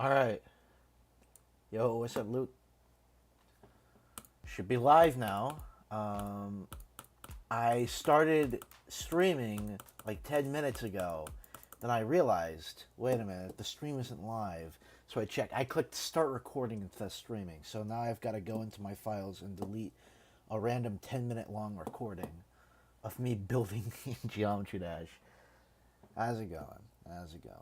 All right. Yo, what's up, Luke? Should be live now. Um, I started streaming like 10 minutes ago. Then I realized, wait a minute, the stream isn't live. So I checked. I clicked start recording instead of streaming. So now I've got to go into my files and delete a random 10-minute long recording of me building in Geometry Dash. How's it going? How's it going?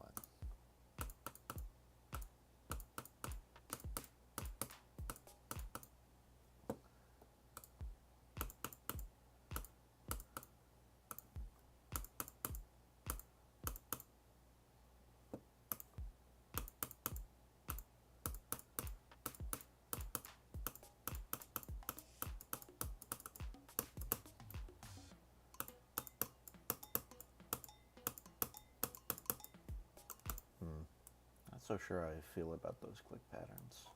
Not so sure how I feel about those click patterns.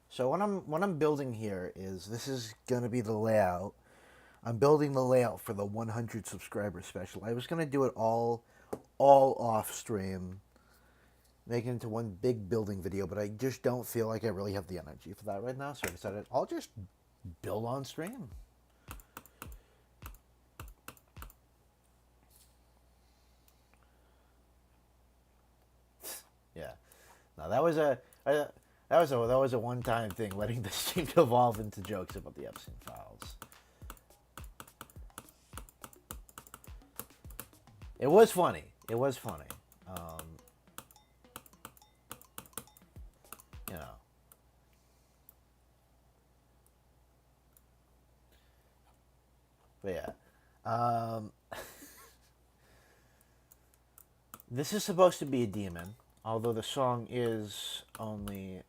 So what I'm building here is this is gonna be the layout. I'm building the layout for the 100 subscriber special. I was gonna do it all off stream, make it into one big building video, but I just don't feel like I really have the energy for that right now. So I decided I'll just build on stream. Yeah. Now that was a one-time thing, letting the stream evolve into jokes about the Epstein files. It was funny. It was funny. Um, you know. But yeah. This is supposed to be a demon, although the song is only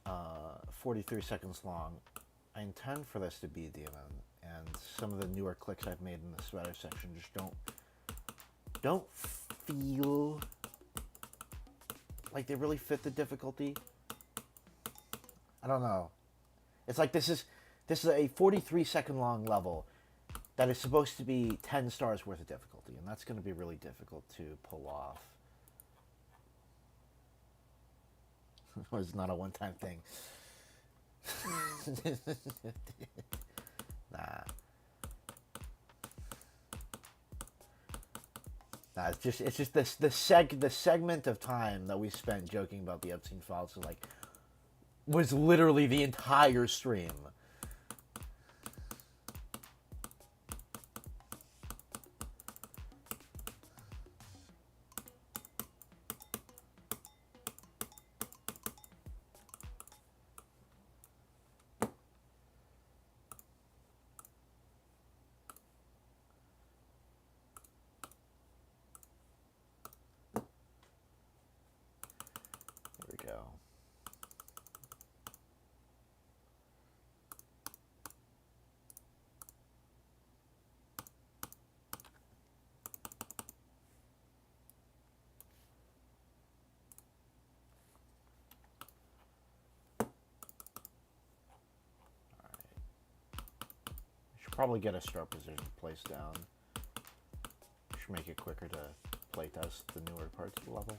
43 seconds long. I intend for this to be a demon, and some of the newer clicks I've made in the sweater section just don't feel like they really fit the difficulty. I don't know. It's like this is a 43-second long level that is supposed to be 10 stars worth of difficulty, and that's going to be really difficult to pull off. It's not a one-time thing. Nah, nah. It's just the segment of time that we spent joking about the Epstein files was literally the entire stream. Here we go. Should probably get a start position placed down. Should make it quicker to playtest the newer parts of the level.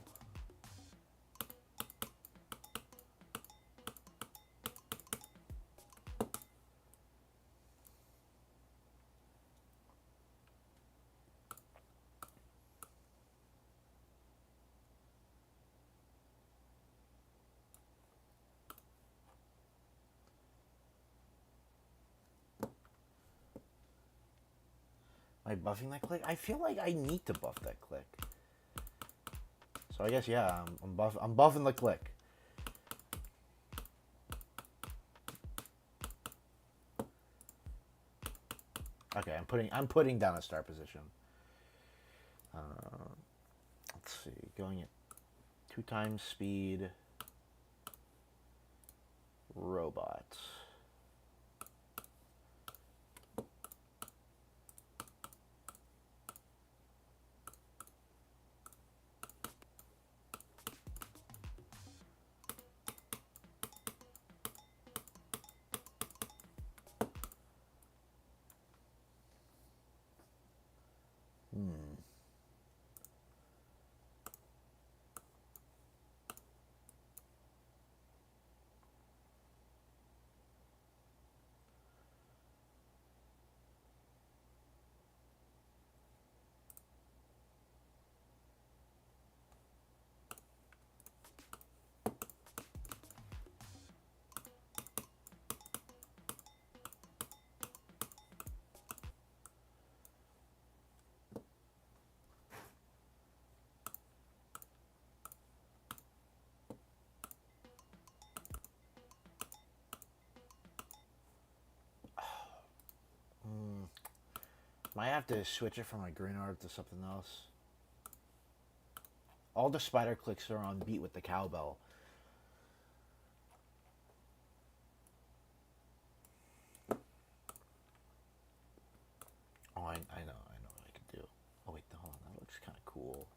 Am I buffing that click? I feel like I need to buff that click. So I guess yeah, I'm buffing the click. Okay, I'm putting down a start position. Let's see, going at 2 times speed. Robots. Hmm. Might have to switch it from my green art to something else. All the spider clicks are on beat with the cowbell. Oh, I know what I could do. Oh wait, hold on, that looks kind of cool.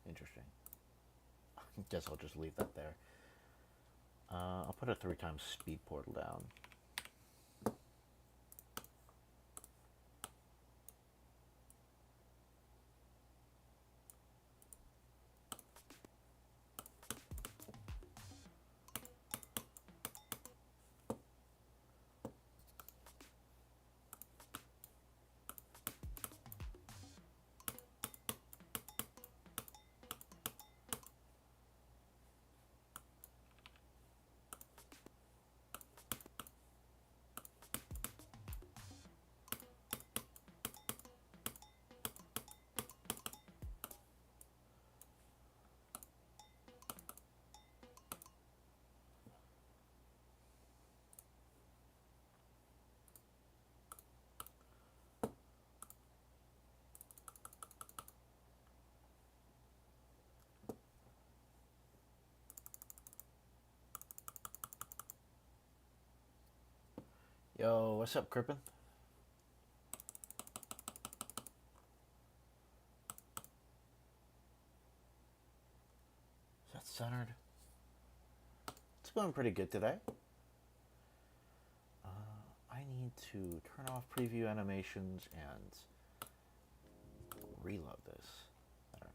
Interesting. Guess I'll just leave that there. I'll put a 3 times speed portal down. Yo, what's up, Crippen? Is that centered? It's going pretty good today. I need to turn off preview animations and reload this. I don't know.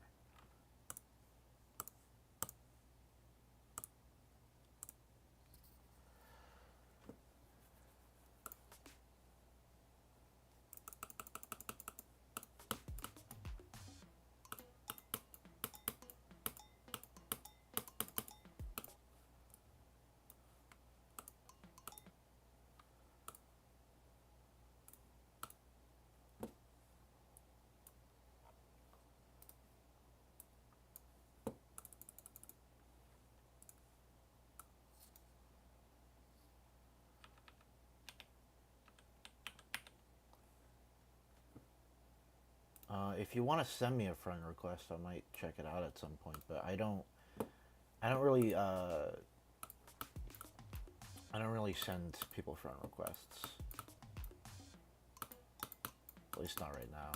If you want to send me a friend request, I might check it out at some point. But I don't really send people friend requests. At least not right now.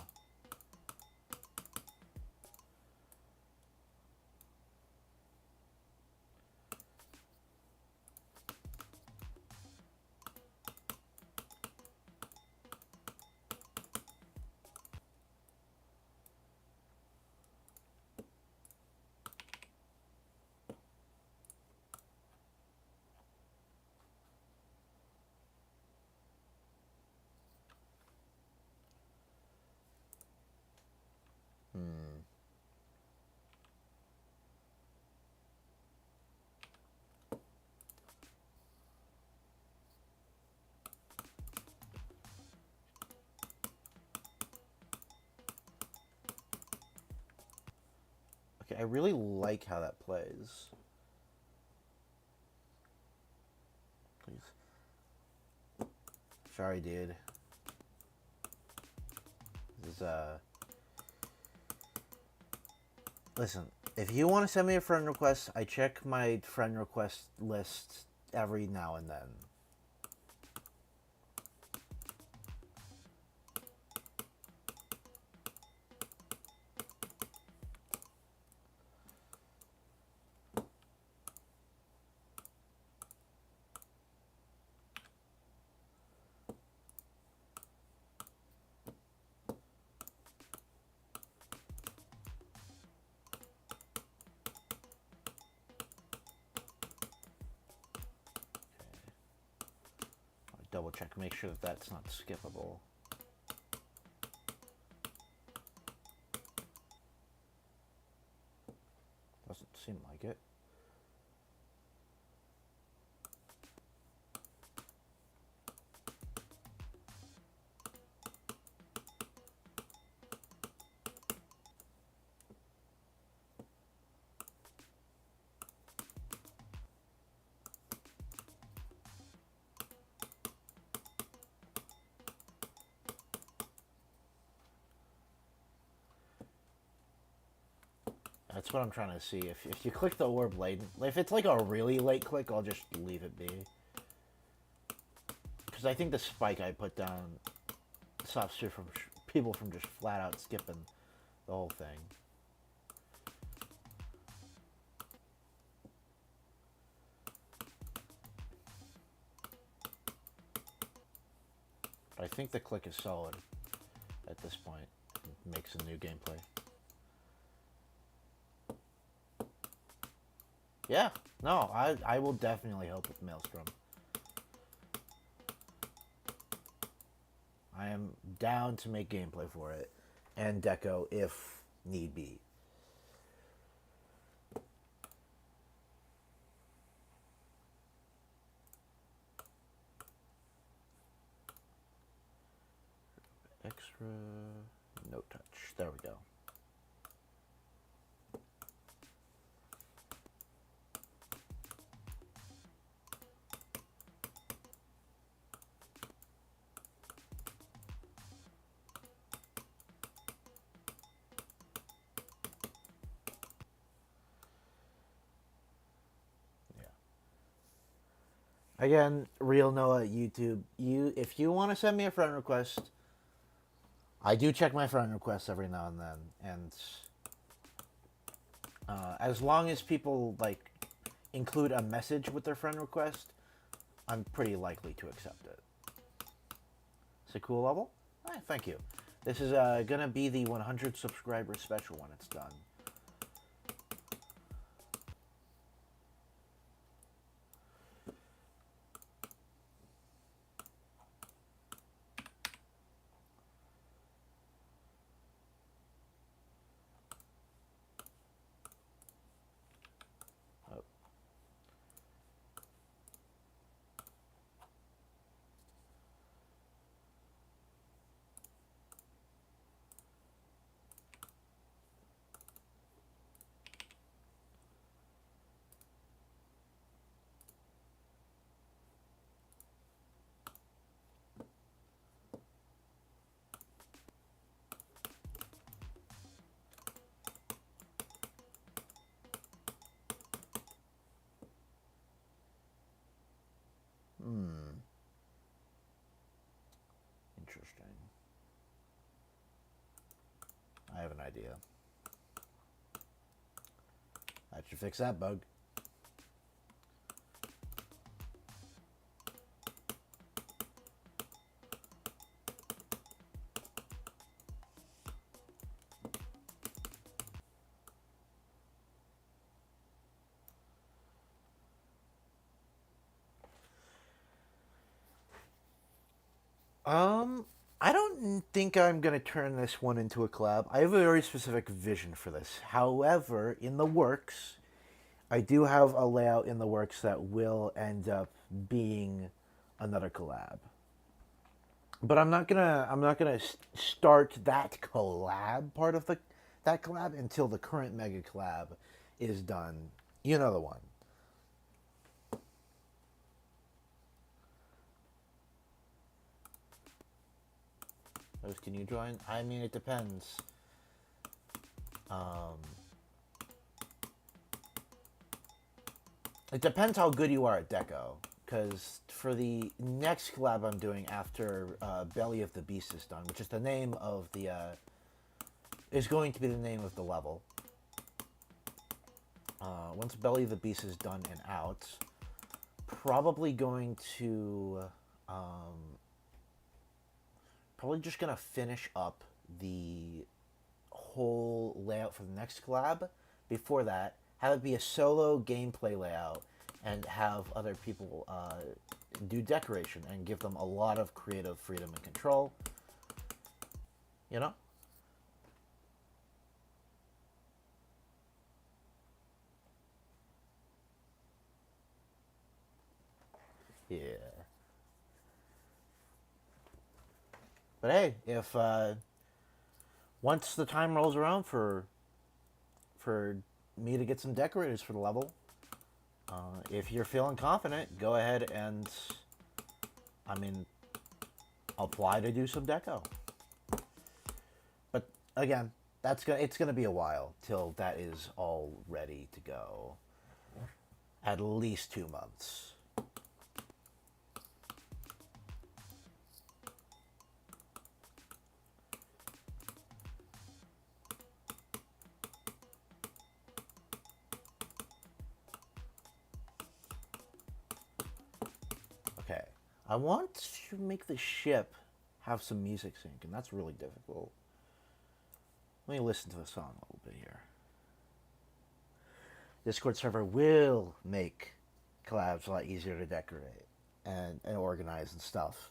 Okay, I really like how that plays. Please. Sorry, dude. This is, listen, if you want to send me a friend request, I check my friend request list every now and then. Double check, make sure that that's not skippable. Doesn't seem like it. That's what I'm trying to see. If you click the orb late, if it's like a really late click, I'll just leave it be. Because I think the spike I put down stops people from just flat out skipping the whole thing. But I think the click is solid at this point. It makes a new gameplay. Yeah, no, I will definitely help with Maelstrom. I am down to make gameplay for it and deco if need be. Extra no touch. There we go. Again, Real Noah YouTube. If you want to send me a friend request, I do check my friend requests every now and then, and as long as people like include a message with their friend request, I'm pretty likely to accept it. It's a cool level. All right, thank you. This is gonna be the 100 subscriber special when it's done. Interesting. I have an idea. That should fix that bug. I don't think I'm going to turn this one into a collab. I have a very specific vision for this. However, in the works, I do have a layout in the works that will end up being another collab. But I'm not gonna start that collab part of that collab until the current mega collab is done. You know the one. Can you join? I mean, it depends. It depends how good you are at deco. Because for the next collab I'm doing after Belly of the Beast is done, which is the name of the... is going to be the name of the level. Once Belly of the Beast is done and out, probably going to... probably just going to finish up the whole layout for the next collab. Before that, have it be a solo gameplay layout and have other people do decoration and give them a lot of creative freedom and control. You know? Yeah. But hey, if once the time rolls around for me to get some decorators for the level, if you're feeling confident, go ahead and, I mean, apply to do some deco. But again, it's gonna be a while till that is all ready to go. At least 2 months. Okay. I want to make the ship have some music sync, and that's really difficult. Let me listen to the song a little bit here. Discord server will make collabs a lot easier to decorate and organize and stuff.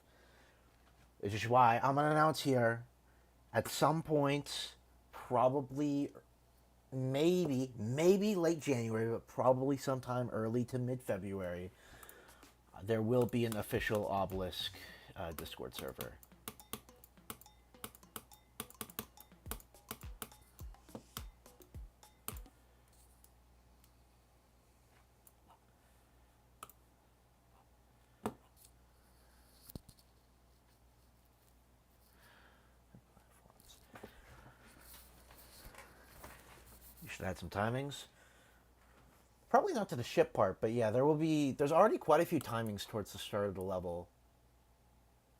Which is why I'm going to announce here at some point, probably, maybe late January, but probably sometime early to mid February, there will be an official Obelisk Discord server. You should add some timings. Probably not to the ship part, but yeah, there's already quite a few timings towards the start of the level.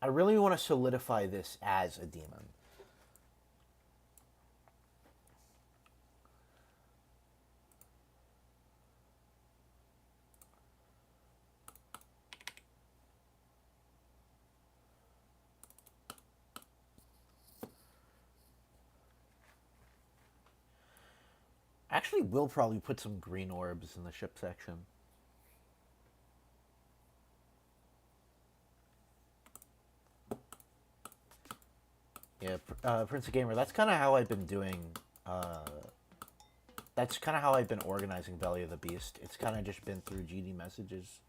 I really want to solidify this as a demon. Actually, we'll probably put some green orbs in the ship section. Yeah, Prince of Gamer, that's kind of how I've been doing. That's kind of how I've been organizing Belly of the Beast. It's kind of just been through GD messages.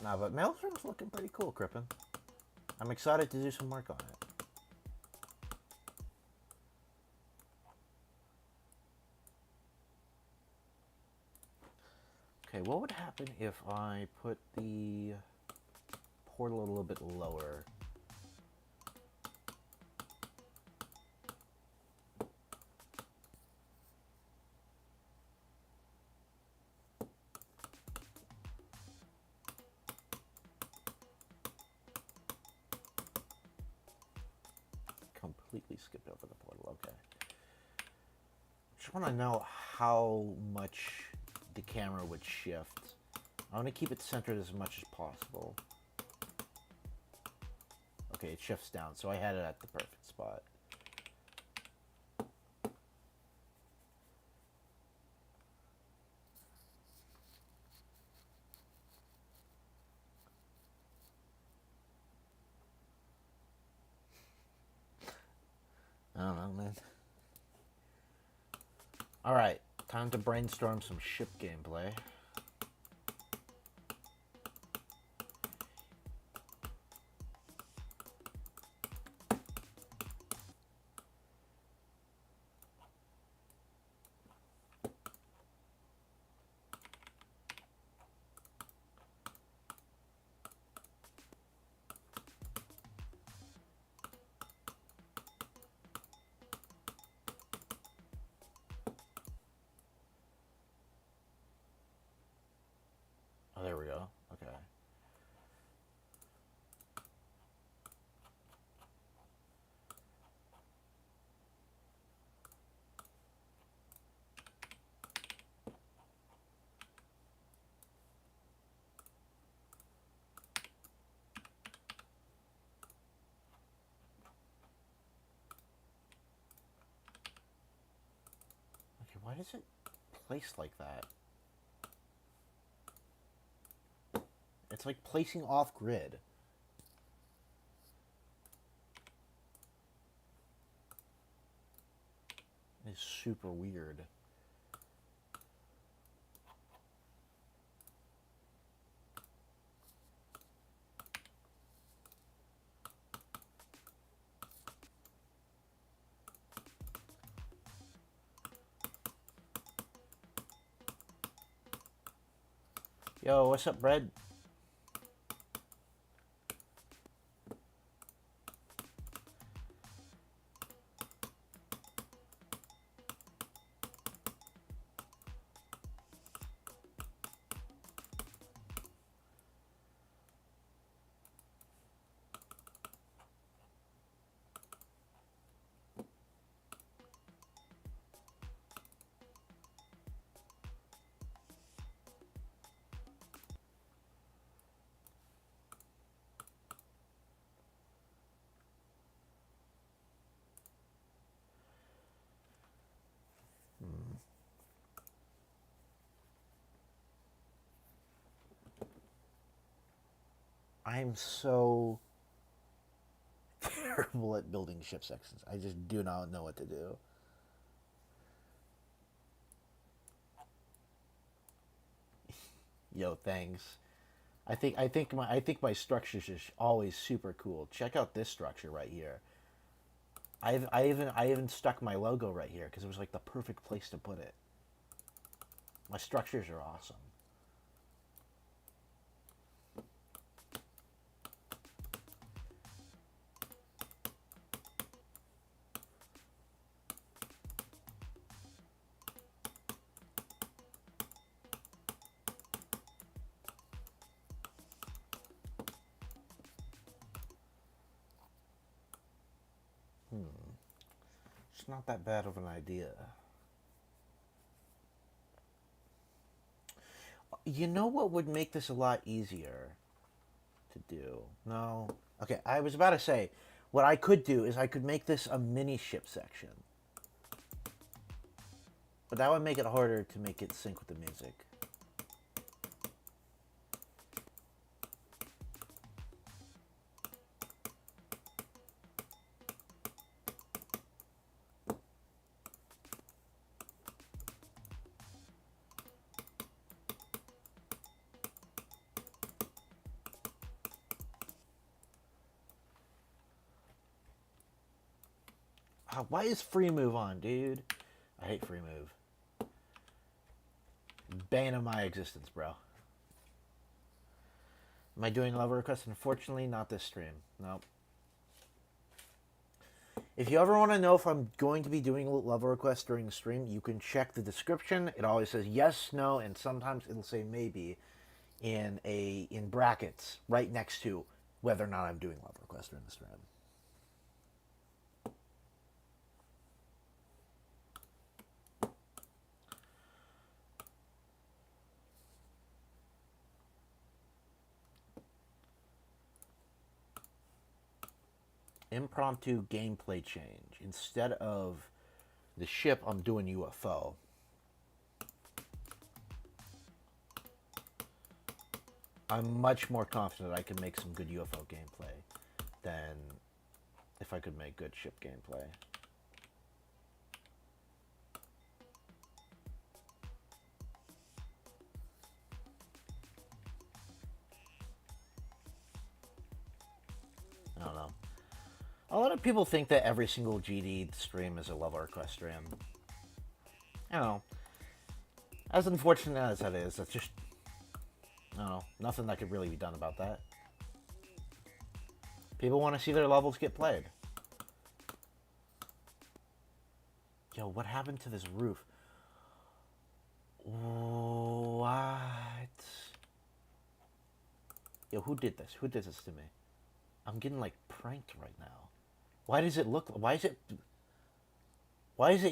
Nah, but Maelstrom's looking pretty cool, Crippen. I'm excited to do some work on it. Okay, what would happen if I put the portal a little bit lower? Completely skipped over the portal, okay. Just want to know how much the camera would shift. I want to keep it centered as much as possible. Okay, it shifts down, so I had it at the perfect spot. I don't know, man. Alright, time to brainstorm some ship gameplay. Oh, there we go. Okay. Why is it placed like that? It's like placing off grid. It's super weird. Yo, what's up, Brad? I'm so terrible at building ship sections. I just do not know what to do. Yo, thanks. I think my structure's just always super cool. Check out this structure right here. I even stuck my logo right here because it was like the perfect place to put it. My structures are awesome. It's not that bad of an idea. You know what would make this a lot easier to do? No. Okay, I was about to say, what I could do is I could make this a mini ship section. But that would make it harder to make it sync with the music. Why is free move on, dude? I hate free move. Bane of my existence, bro. Am I doing level requests? Unfortunately, not this stream. Nope. If you ever want to know if I'm going to be doing level requests during the stream, you can check the description. It always says yes, no, and sometimes it'll say maybe in brackets right next to whether or not I'm doing level requests during the stream. Impromptu gameplay change. Instead of the ship, I'm doing UFO. I'm much more confident I can make some good UFO gameplay than if I could make good ship gameplay. I don't know. A lot of people think that every single GD stream is a level request stream. I don't know. As unfortunate as that is, that's just, I don't know, nothing that could really be done about that. People want to see their levels get played. Yo, what happened to this roof? What? Yo, who did this? Who did this to me? I'm getting like pranked right now. Why does it look? Why is it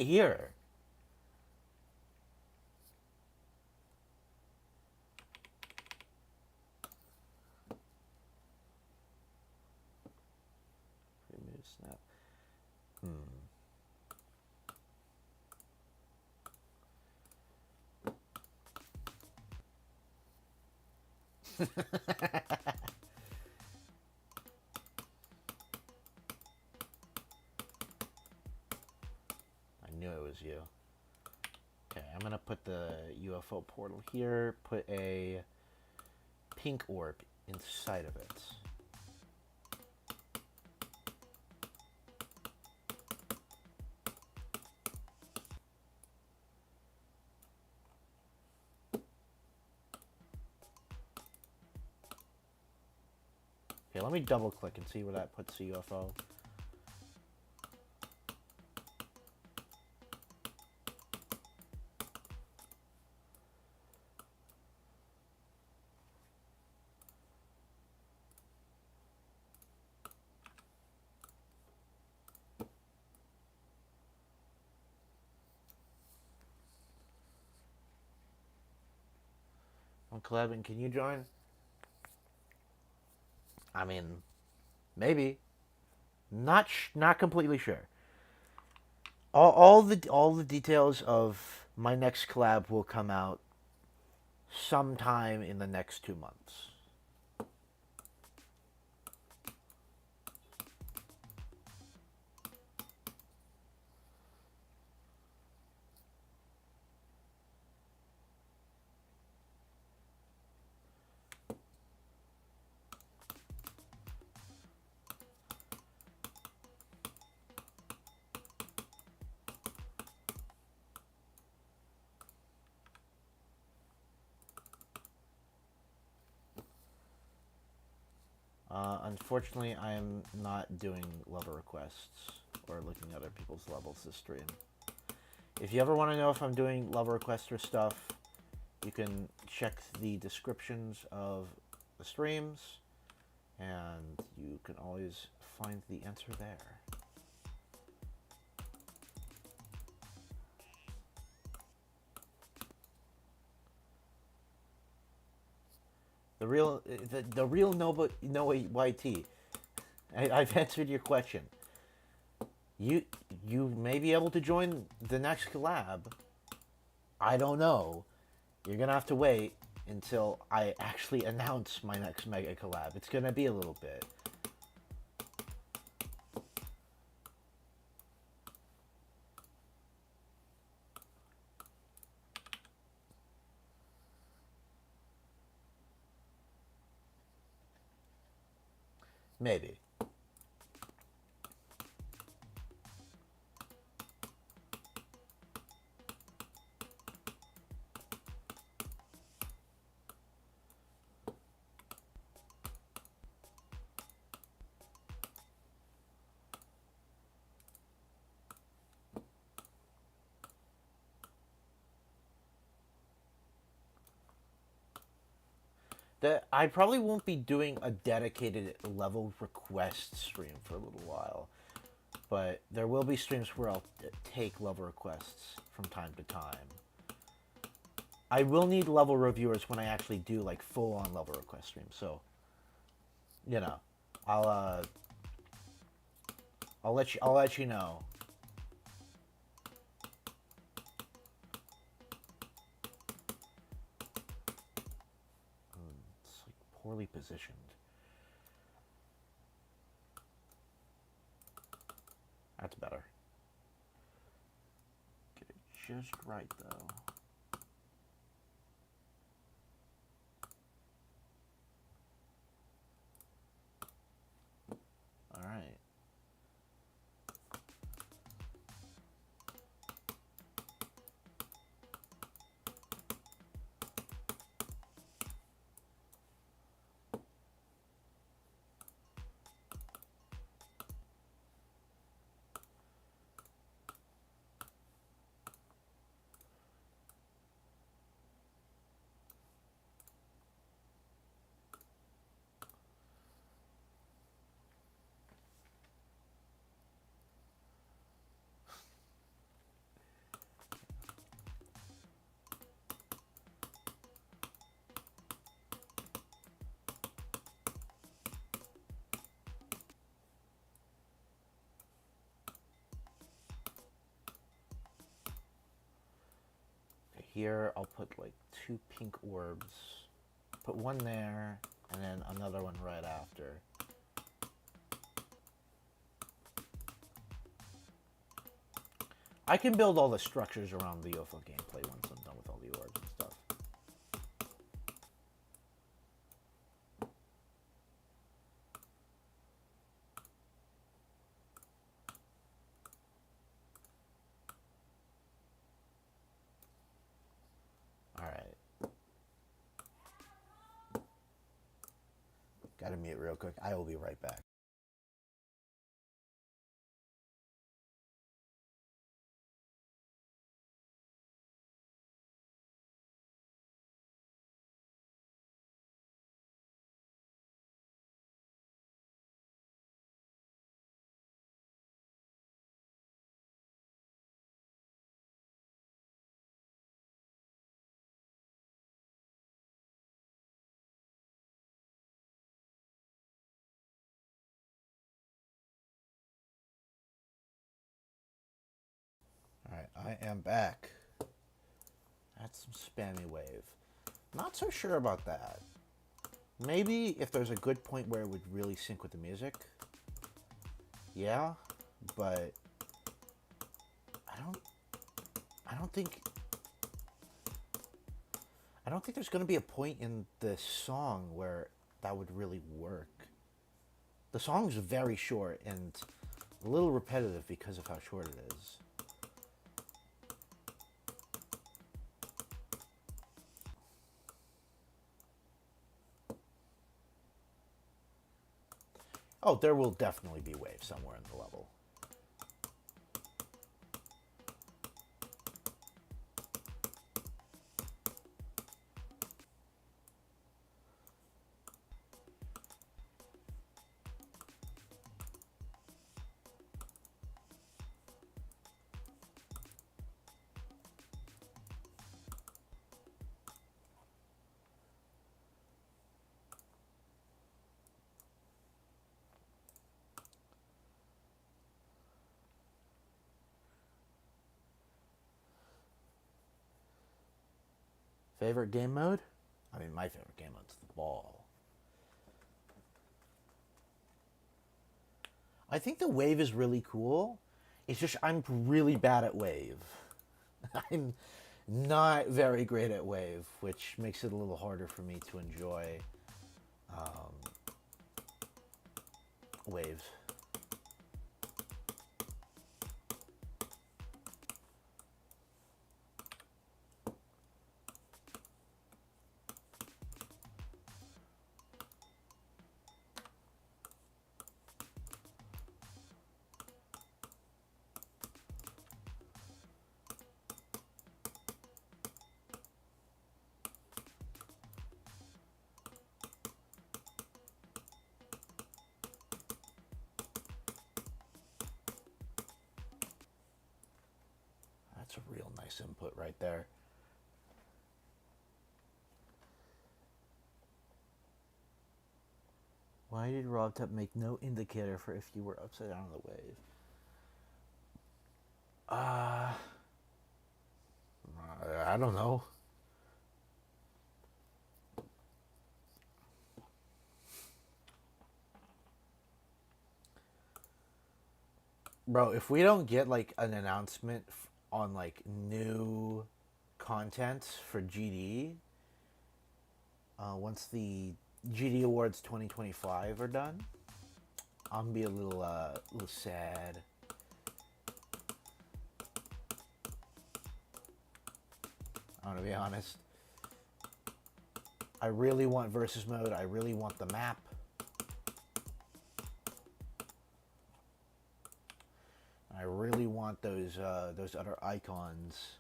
here? Remove snap. I knew it was you. Okay, I'm gonna put the UFO portal here, put a pink orb inside of it. Okay, let me double click and see where that puts the UFO. Well, Clevin, can you join? I mean, maybe. Not completely sure. All the details of my next collab will come out sometime in the next 2 months. Unfortunately, I am not doing level requests or looking at other people's levels this stream. If you ever want to know if I'm doing level requests or stuff, you can check the descriptions of the streams, and you can always find the answer there. The real Noah YT. I've answered your question. You may be able to join the next collab. I don't know. You're gonna have to wait until I actually announce my next mega collab. It's gonna be a little bit. Maybe. I probably won't be doing a dedicated level request stream for a little while, but there will be streams where I'll take level requests from time to time. I will need level reviewers when I actually do like full-on level request streams, so you know, I'll let you know. It's like poorly positioned. That's better. Get it just right though. All right. Here I'll put like 2 pink orbs. put one there, and then another one right after. I can build all the structures around the UFO gameplay once I'm done with all the orbs and stuff. Alright. Gotta mute real quick. I will be right back. Alright, I am back. That's some spammy wave. Not so sure about that. Maybe if there's a good point where it would really sync with the music. Yeah, but I don't think there's going to be a point in this song where that would really work. The song's very short and a little repetitive because of how short it is. Oh, there will definitely be waves somewhere in the level. Favorite game mode? I mean, my favorite game mode's the ball. I think the wave is really cool. It's just I'm really bad at wave. I'm not very great at wave, which makes it a little harder for me to enjoy waves. That's a real nice input right there. Why did RobTop make no indicator for if you were upside down on the wave? I don't know. Bro, if we don't get like an announcement on like new content for GD, once the GD Awards 2025 are done, I'm gonna be a little sad. I'm gonna be honest. I really want versus mode. I really want the map. I really want those other icons.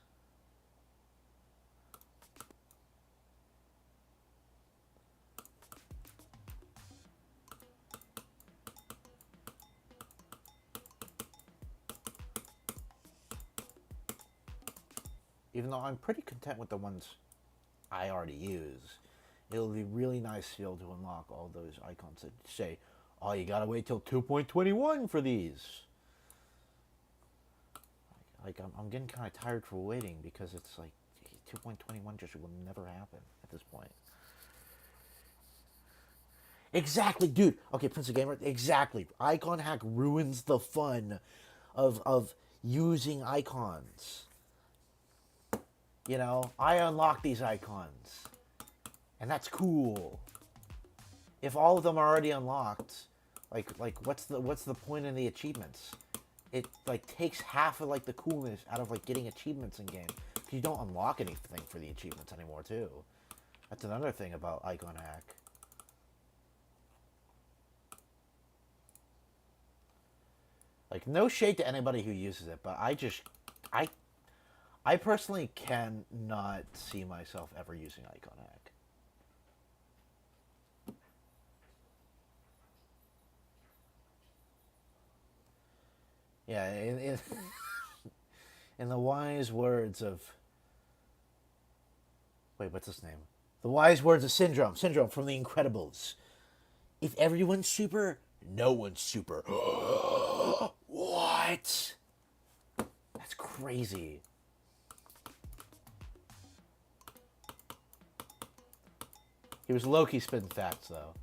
Even though I'm pretty content with the ones I already use, it'll be really nice to be able to unlock all those icons that say, "Oh, you gotta wait till 2.21 for these." Like I'm getting kind of tired for waiting because it's like 2.21 just will never happen at this point. Exactly, dude. Okay, Prince of Gamer. Exactly. Icon hack ruins the fun of using icons. You know, I unlock these icons, and that's cool. If all of them are already unlocked, like what's the point in the achievements? It like takes half of like the coolness out of like getting achievements in game. You don't unlock anything for the achievements anymore too. That's another thing about icon hack. Like no shade to anybody who uses it, but I I personally cannot see myself ever using icon hack. Yeah, in the wise words of wait, what's his name? The wise words of Syndrome. Syndrome from The Incredibles. If everyone's super, no one's super. What? That's crazy. He was low-key spitting facts, though.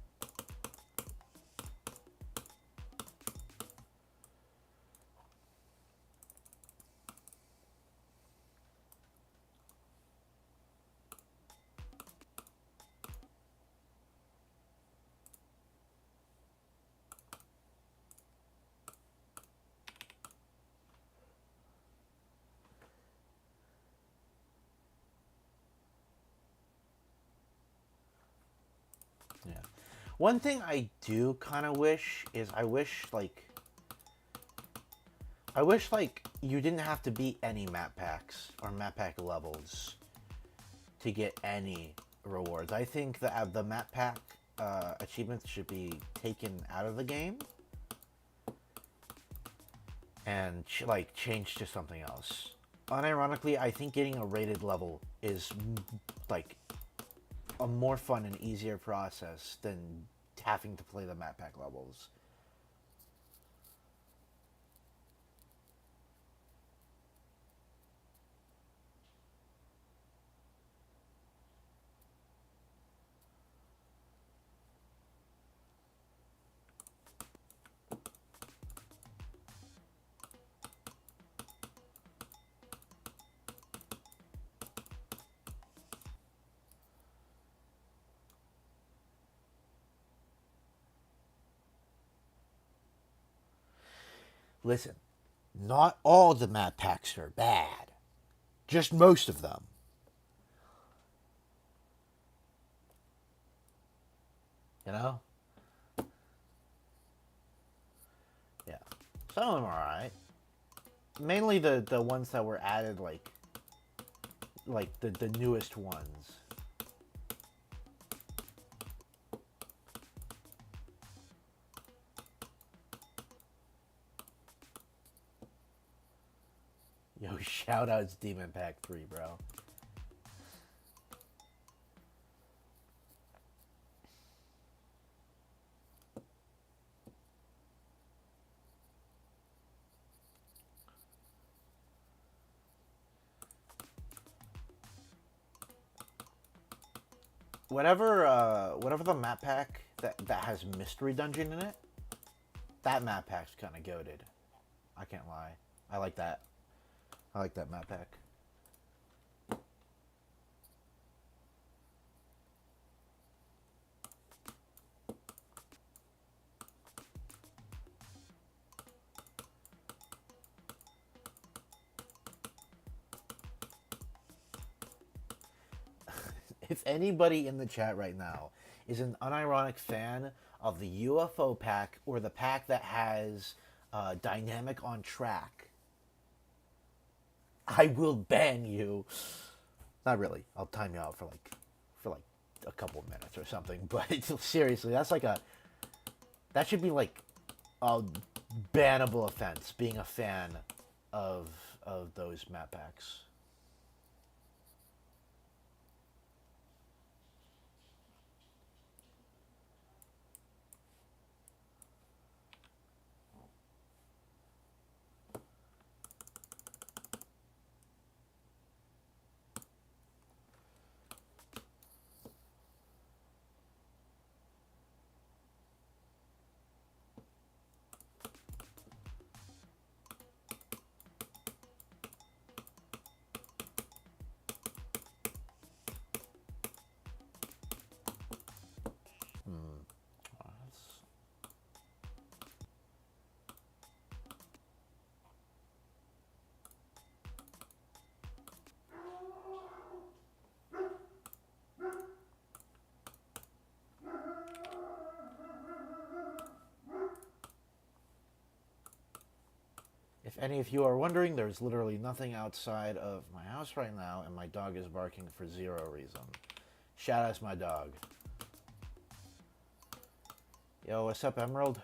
Yeah. One thing I do kind of wish is I wish like you didn't have to beat any map packs or map pack levels to get any rewards. I think that the map pack achievements should be taken out of the game and like changed to something else. Unironically, I think getting a rated level is like a more fun and easier process than having to play the map pack levels. Listen, not all the map packs are bad, just most of them. You know? Yeah. Some of them are alright. Mainly the ones that were added like the newest ones. Yo, shout outs Demon Pack 3, bro. Whatever the map pack that has mystery dungeon in it, that map pack's kind of goated. I can't lie. I like that. I like that map pack. If anybody in the chat right now is an unironic fan of the UFO pack or the pack that has dynamic on track, I will ban you. Not really. I'll time you out for like a couple of minutes or something. But seriously, that should be like a bannable offense. Being a fan of those map packs. If any of you are wondering, there's literally nothing outside of my house right now, and my dog is barking for zero reason. Shout out to my dog. Yo, what's up, Emerald?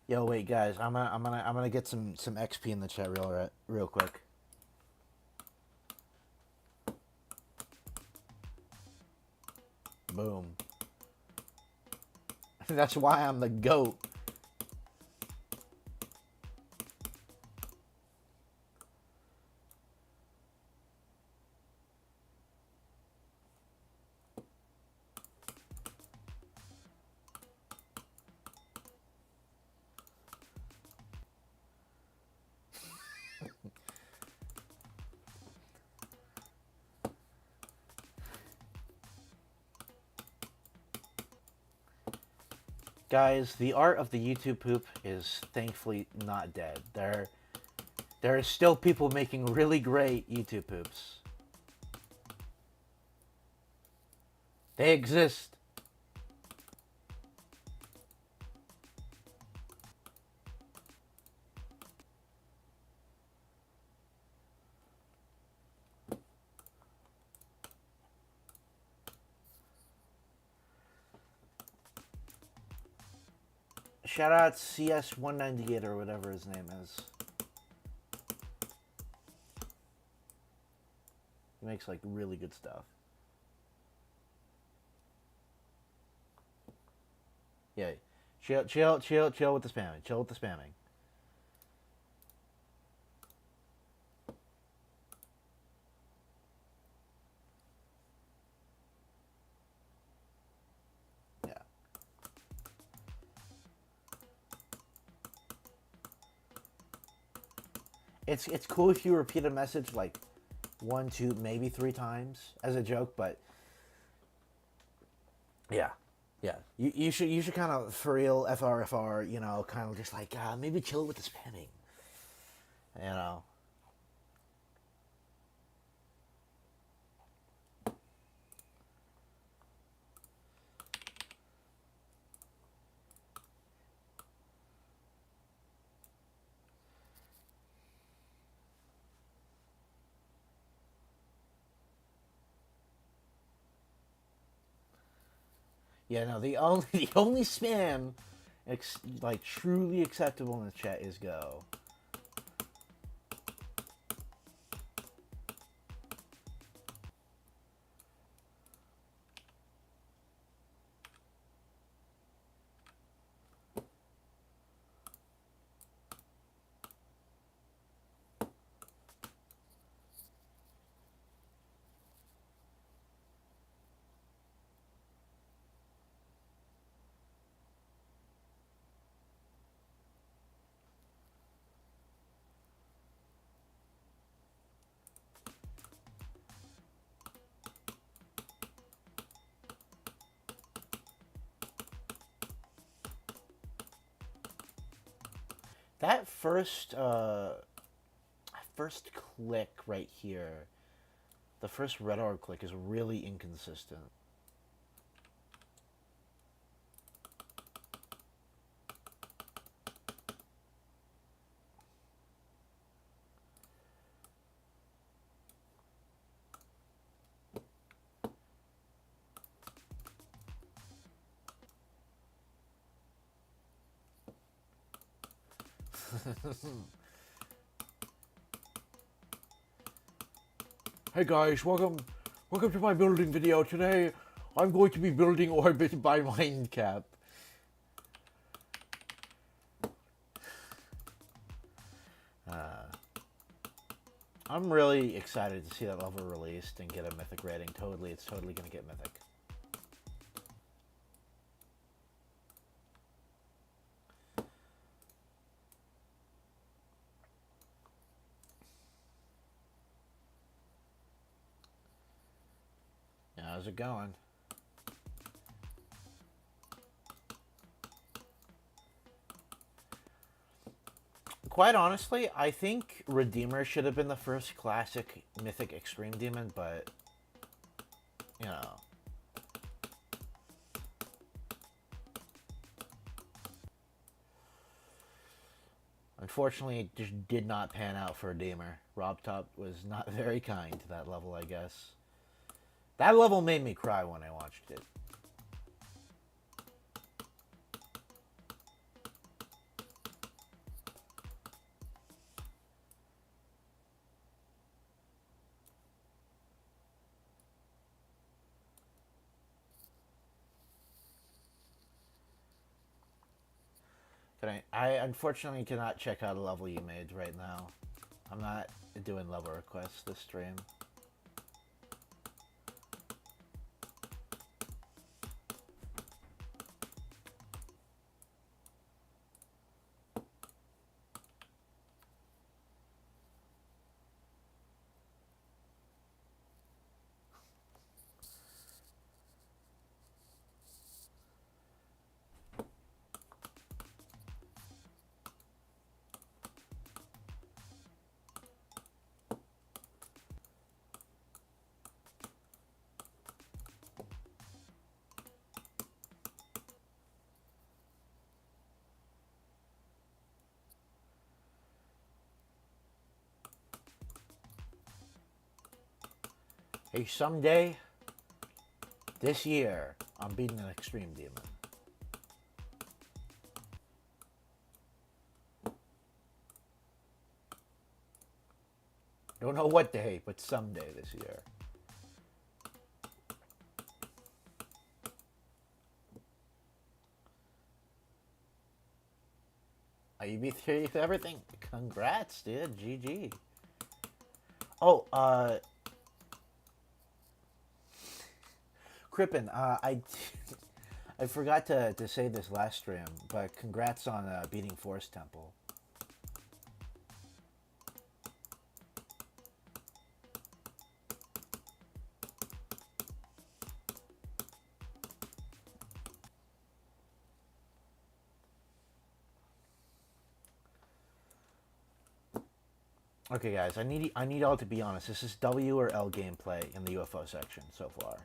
Yo, wait, guys, I'm gonna get some XP in the chat real quick. Boom. That's why I'm the GOAT. Guys, the art of the YouTube poop is thankfully not dead. There are still people making really great YouTube poops. They exist. Shout out CS198 or whatever his name is. He makes like really good stuff. Yeah. Chill with the spamming. Chill with the spamming. Yeah. It's cool if you repeat a message like 1, 2, maybe 3 times as a joke, but yeah. Yeah, you should kind of, for real, FR, you know, kind of just like, maybe chill with the spamming, you know. Yeah, no, the only spam, like truly acceptable in the chat is go. That first click right here, the first red arrow click is really inconsistent. Hey guys, welcome to my building video. Today I'm going to be building Orbit by Mindcap. I'm really excited to see that level released and get a mythic rating. It's totally gonna get mythic. How's it going? Quite honestly, I think Redeemer should have been the first classic Mythic Extreme Demon, but, you know. Unfortunately, it just did not pan out for Redeemer. Rob Top was not very kind to that level, I guess. That level made me cry when I watched it. I unfortunately cannot check out a level you made right now. I'm not doing level requests this stream. Hey, someday, this year, I'm beating an Extreme Demon. Don't know what day, but someday this year. You beat 3 for everything. Congrats, dude. GG. Oh, Crippen, I forgot to say this last stream, but congrats on beating Forest Temple. Okay, guys, I need all to be honest. This is W or L gameplay in the UFO section so far.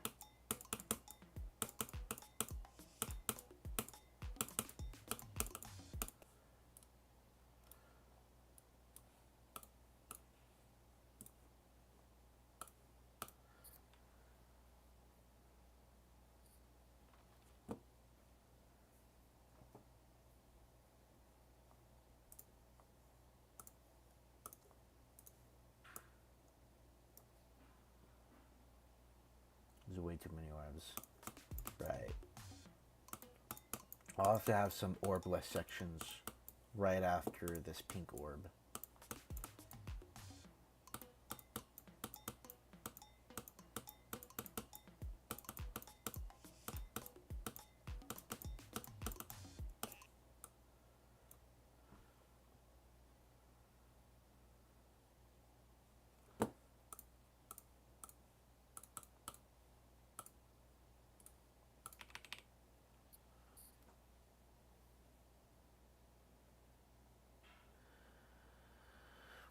There's way too many orbs. Right. I'll have to have some orbless sections right after this pink orb.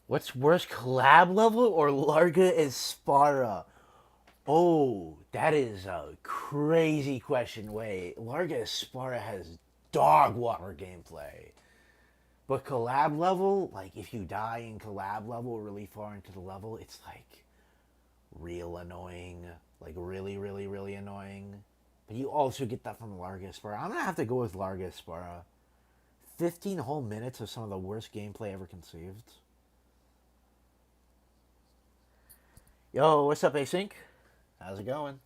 What's worse, collab level or Larga Espara? Oh, that is a crazy question. Wait, Larga Espara has dog water gameplay. But collab level, like if you die in collab level really far into the level, it's like real annoying. Like really, really, really annoying. But you also get that from Larga Espara. I'm gonna have to go with Larga Espara. 15 whole minutes of some of the worst gameplay ever conceived. Yo, what's up, Async? How's it going?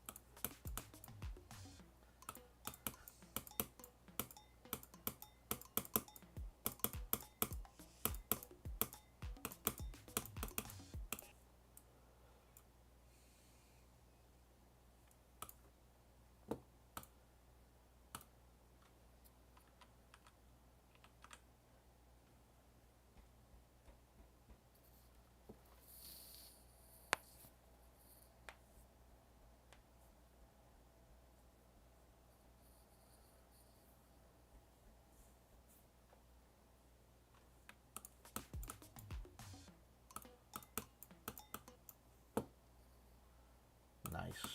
Nice.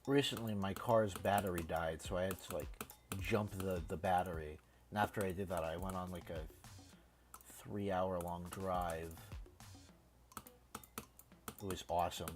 Recently, my car's battery died, so I had to like jump the battery. And after I did that, I went on like a 3-hour long drive. It was awesome.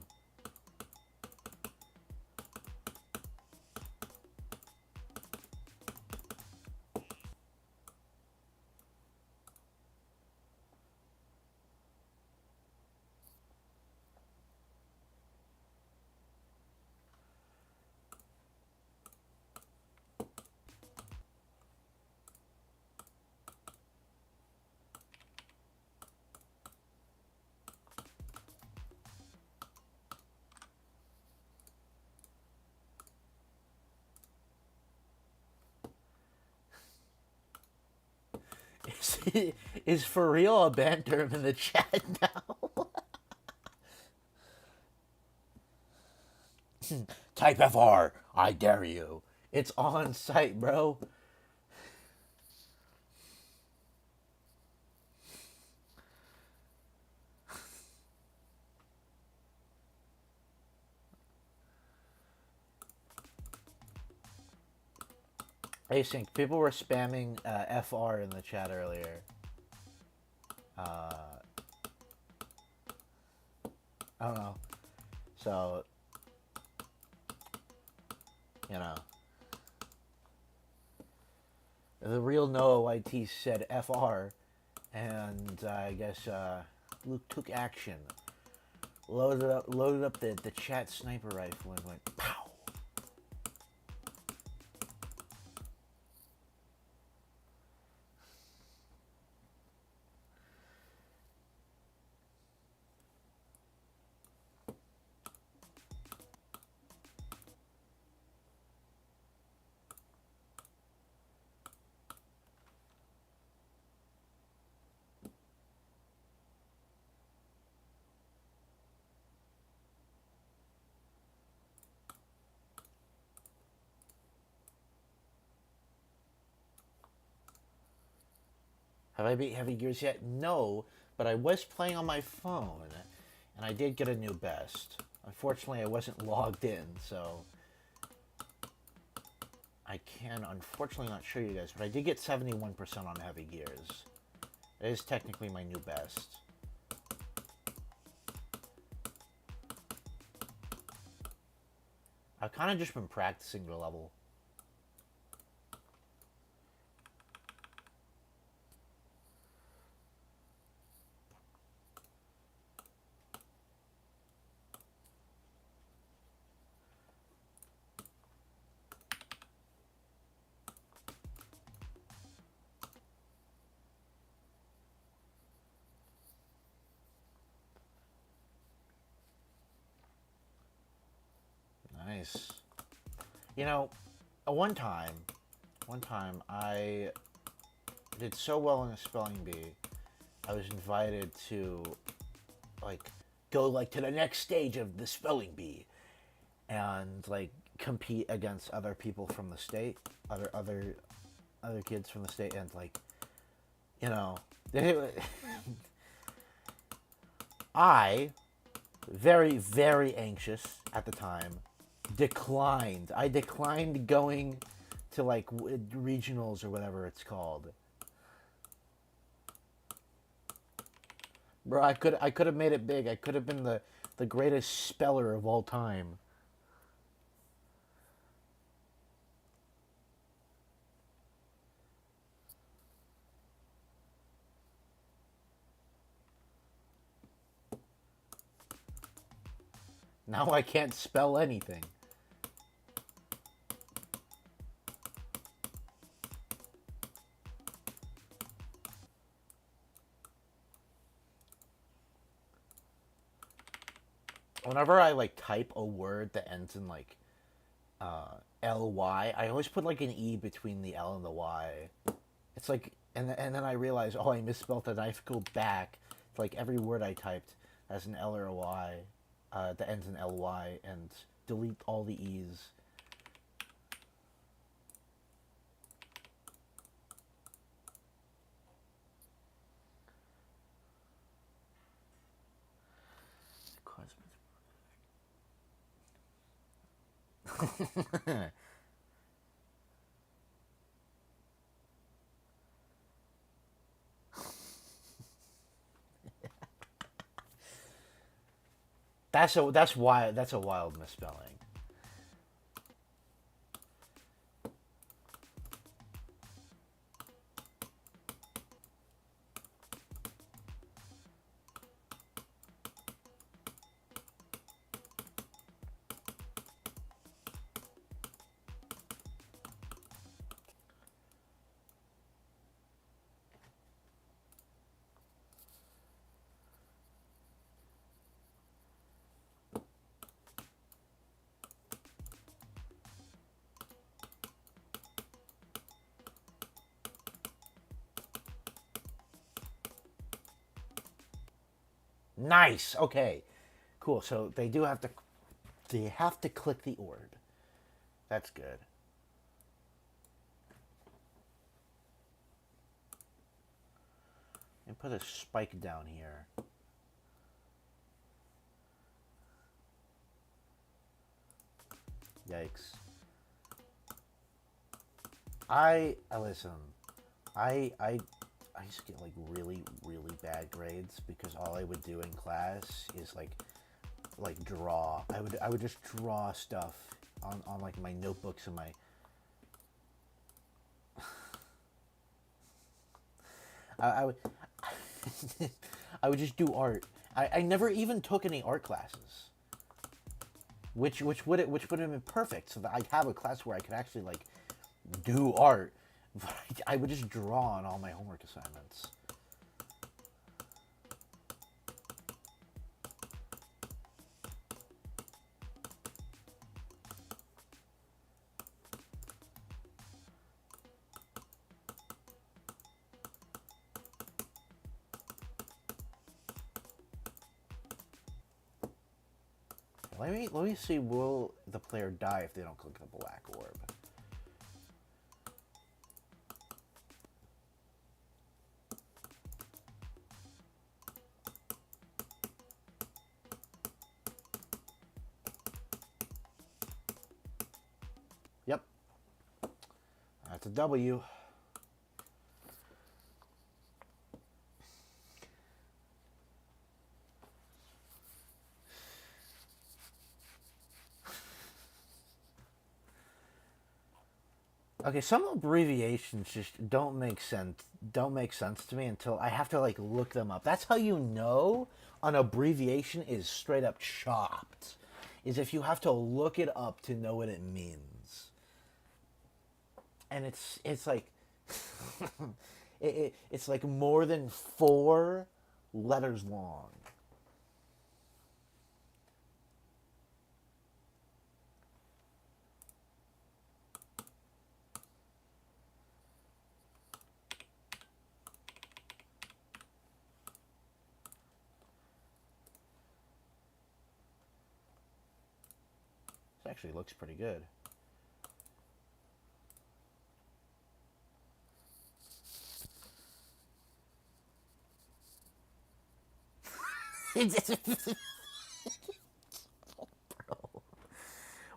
Is for real a banned term in the chat now? Type FR, I dare you. It's on site, bro. Async, people were spamming FR in the chat earlier. I don't know. So, you know. The real Noah YT said FR, and I guess Luke took action. Loaded up the chat sniper rifle and went pow. Have I beat Heavy Gears yet? No, but I was playing on my phone, and I did get a new best. Unfortunately, I wasn't logged in, so I can unfortunately not show you guys, but I did get 71% on Heavy Gears. It is technically my new best. I've kind of just been practicing the level. Nice. You know, one time I did so well in a spelling bee, I was invited to like go like to the next stage of the spelling bee and like compete against other people from the state, other kids from the state, and like, you know, I very anxious at the time declined. I declined going to like regionals or whatever it's called. Bro, I could have made it big. I could have been the greatest speller of all time. Now I can't spell anything. Whenever I like type a word that ends in like ly, I always put like an e between the l and the y. It's like, and then I realize, oh, I misspelled it. I have to go back to like every word I typed has an l or a y that ends in ly, and delete all the e's. that's a wild misspelling. Nice. Okay. Cool. So they have to click the orb. That's good. And put a spike down here. Yikes. I listen. I used to get like really bad grades because all I would do in class is like draw. I would just draw stuff on like my notebooks and my I would I would just do art. I never even took any art classes. Which would have been perfect so that I have a class where I could actually like do art. But I would just draw on all my homework assignments. Let me see. Will the player die if they don't click the black orb? Yep, that's a W. Okay, some abbreviations just don't make sense. Don't make sense to me until I have to like look them up. That's how you know an abbreviation is straight up chopped. Is if you have to look it up to know what it means. And it's like it's like more than 4 letters long. This actually looks pretty good.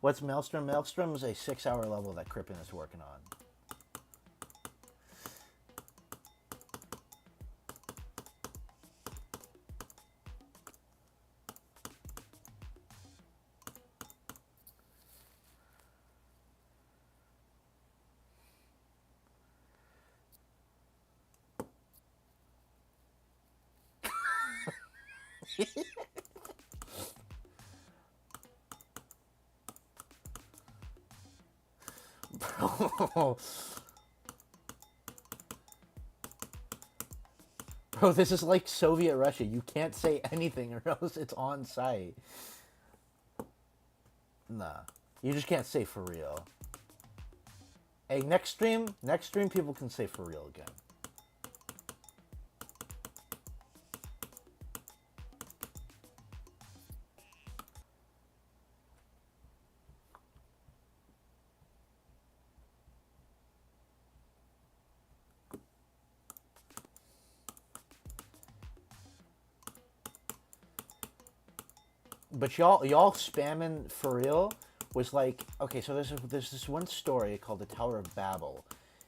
What's Maelstrom? Maelstrom is a 6-hour level that Crippen is working on. Bro. Bro, this is like Soviet Russia. You can't say anything or else it's on site. Nah. You just can't say for real. Hey, next stream people can say for real again. But y'all spamming for real was like, okay, so there's this one story called the Tower of Babel,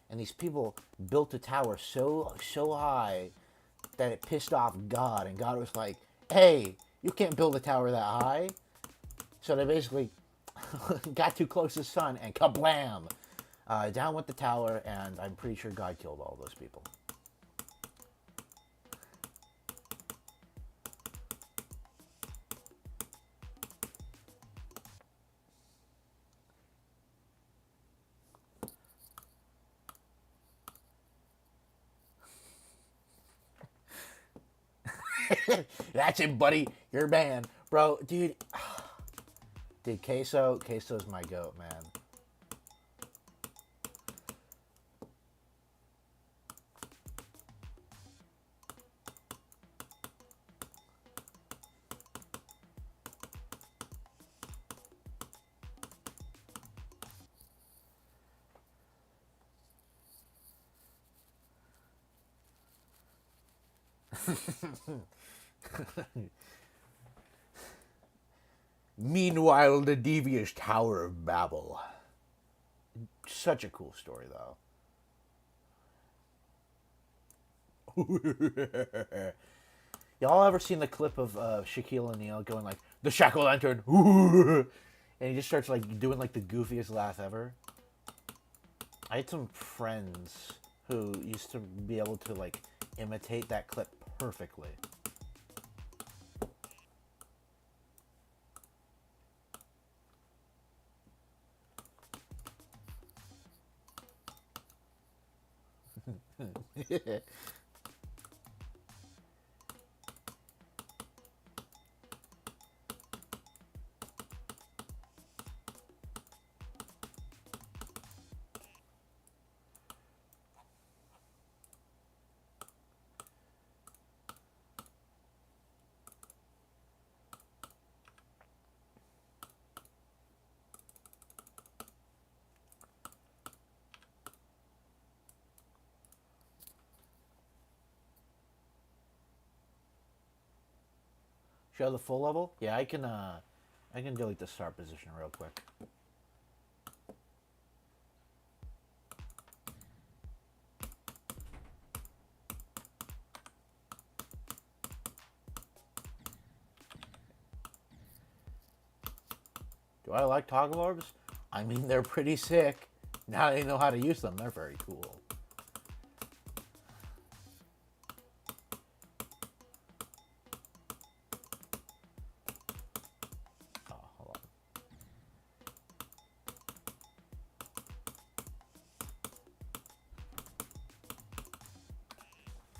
and these people built a tower so high that it pissed off God, and God was like, hey, you can't build a tower that high. So they basically got too close to the sun, and kablam, down went the tower, and I'm pretty sure God killed all those people. That's it, buddy. You're banned, bro, dude. Dude, Queso's my goat, man. Meanwhile, the devious Tower of Babel. Such a cool story, though. Y'all ever seen the clip of Shaquille O'Neal going like, the shackle entered, and he just starts like doing like the goofiest laugh ever? I had some friends who used to be able to like imitate that clip perfectly. Show the full level? Yeah, I can delete the start position real quick. Do I like toggle orbs? I mean, they're pretty sick. Now they know how to use them. They're very cool. Oh, hold on.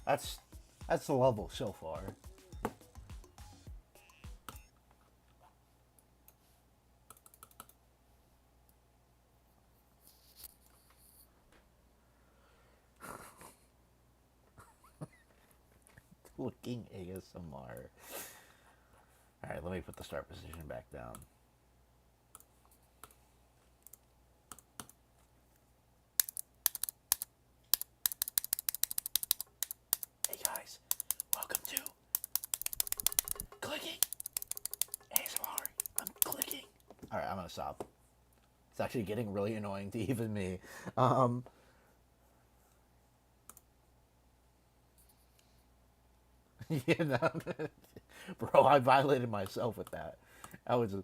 That's that's the level so far. Looking ASMR. All right, let me put the start position back down. Hey guys, welcome to clicking ASMR. I'm clicking. All right, I'm gonna stop. It's actually getting really annoying to even me. You know, bro, I violated myself with that. That was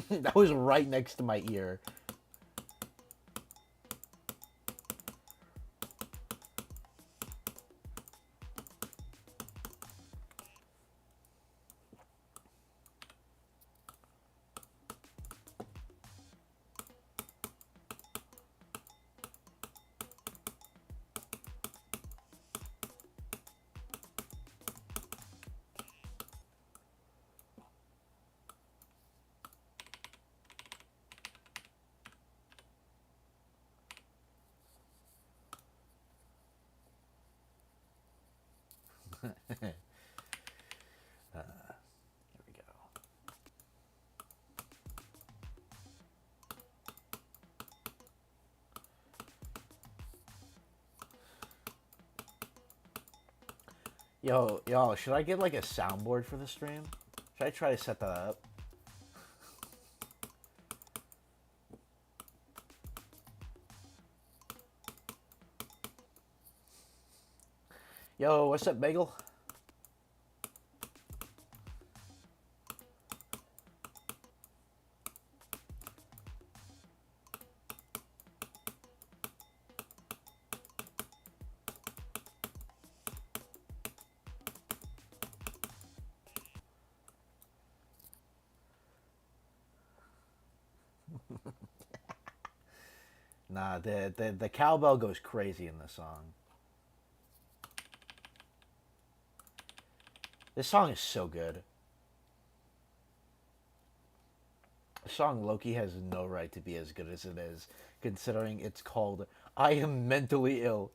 that was right next to my ear. Here we go. Yo, should I get like a soundboard for the stream? Should I try to set that up? Yo, what's up, Bagel? Nah, the cowbell goes crazy in this song. This song is so good. The song Loki has no right to be as good as it is, considering it's called I Am Mentally Ill.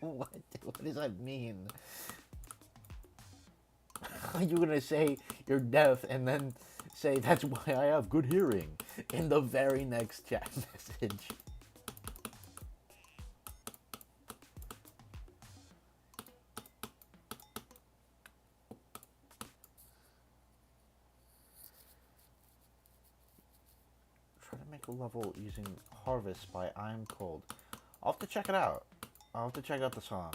What does that mean? Are you gonna say you're deaf and then say that's why I have good hearing in the very next chat message? Try to make a level using Harvest by I'm Cold. I'll have to check it out. I'll have to check out the song.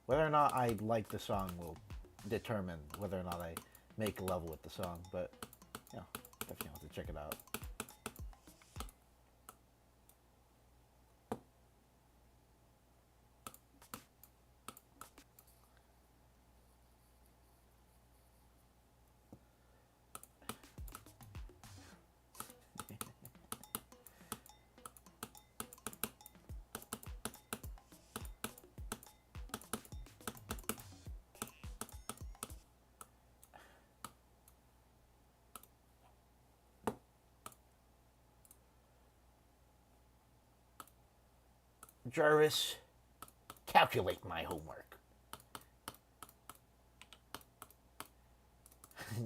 Whether or not I like the song will determine whether or not I make a level with the song, but yeah, definitely have to check it out. Jarvis, calculate my homework.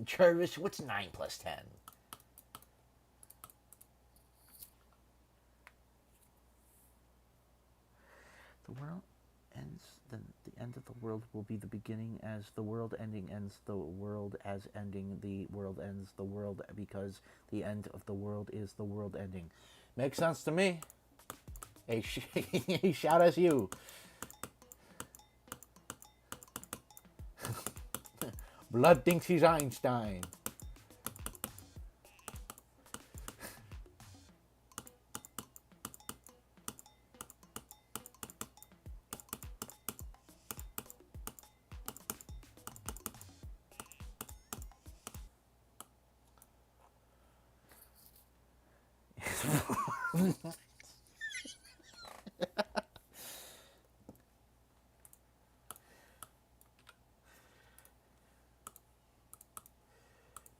Jarvis, what's 9 plus 10? The world ends, then the end of the world will be the beginning, as the world ending ends the world as ending, the world ends the world, because the end of the world is the world ending. Makes sense to me. Hey, shout as you. Blood thinks he's Einstein.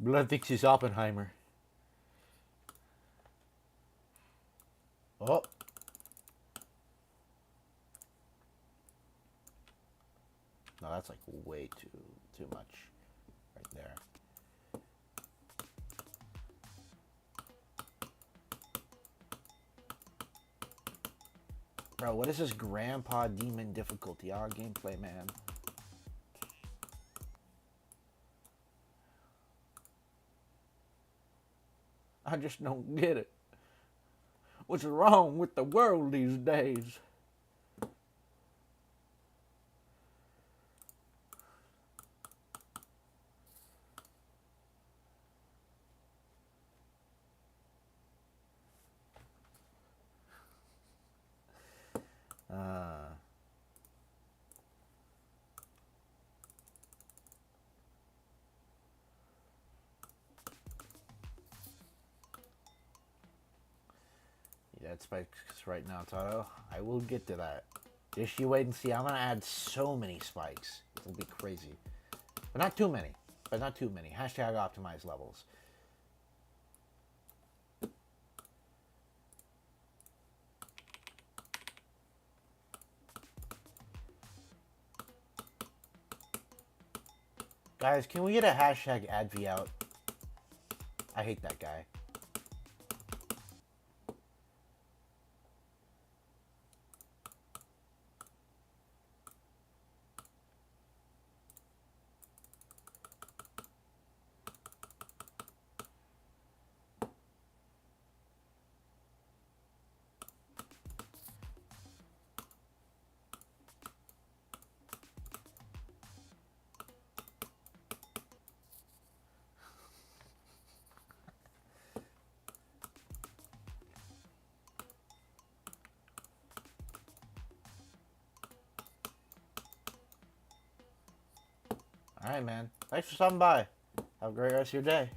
Blood thinks he's Oppenheimer. Oh. No, that's like way too much right there. Bro, what is this grandpa demon difficulty? Our gameplay, man. I just don't get it. What's wrong with the world these days? Yeah, it spikes right now, Tato. I will get to that. Just you wait and see. I'm gonna add so many spikes. It'll be crazy. But not too many. But not too many. Hashtag optimize levels. Guys, can we get a hashtag adv out? I hate that guy. Alright, man. Thanks for stopping by. Have a great rest of your day.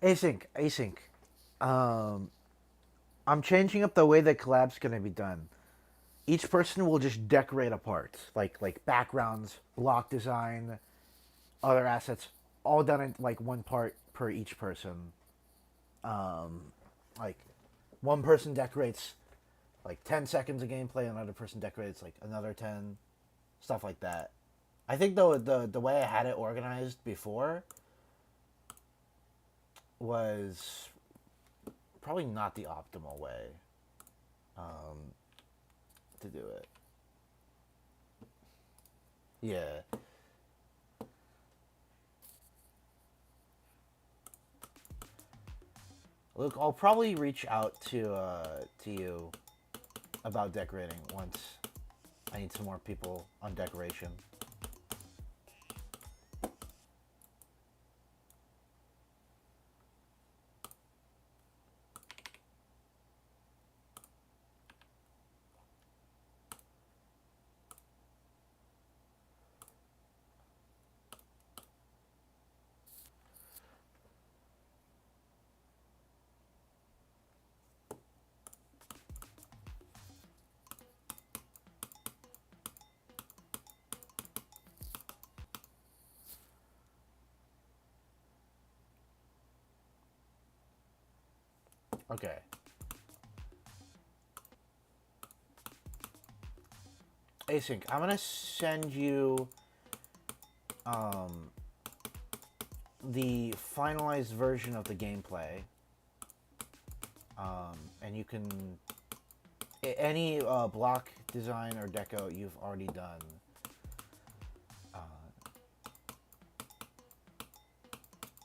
Async. I'm changing up the way the collab's gonna be done. Each person will just decorate a part, like backgrounds, block design, other assets, all done in like one part per each person. Like one person decorates like 10 seconds of gameplay, another person decorates like another 10, stuff like that. I think though the way I had it organized before was probably not the optimal way to do it. Yeah. Luke, I'll probably reach out to you about decorating once I need some more people on decoration. Okay. Async, I'm gonna send you the finalized version of the gameplay, and you can any block design or deco you've already done.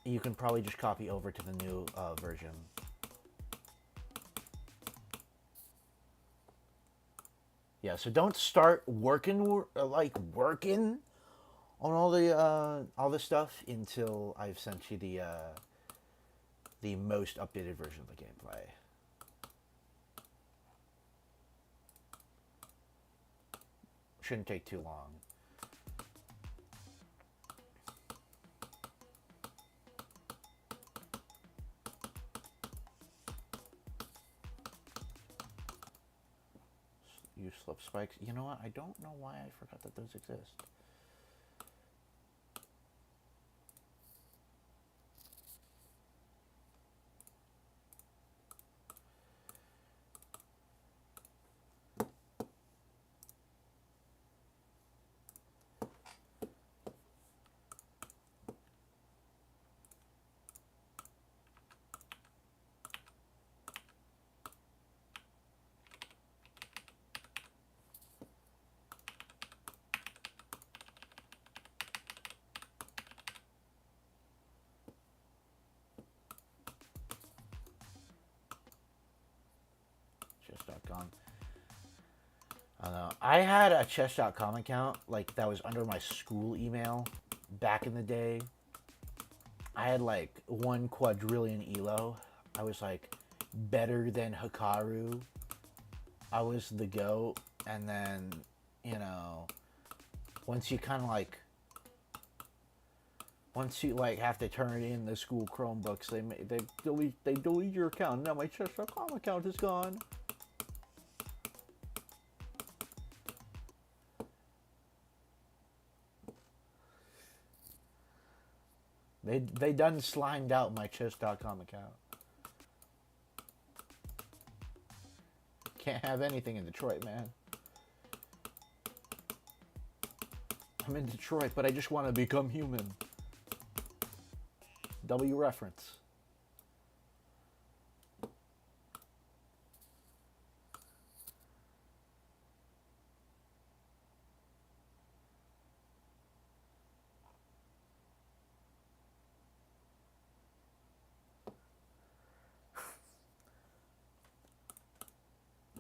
You can probably just copy over to the new version. Yeah, so don't start working working on all this stuff until I've sent you the most updated version of the gameplay. Shouldn't take too long. Use slip spikes. You know what? I don't know why I forgot that those exist. gone. I don't know. I had a chess.com account like that was under my school email back in the day. I had like 1 quadrillion elo. I was like better than Hikaru. I was the GOAT. And then, you know, once you kind of like, once you like have to turn it in the school Chromebooks, they delete your account. Now my chess.com account is gone. They done slimed out my chess.com account. Can't have anything in Detroit, man. I'm in Detroit, but I just want to become human. W reference.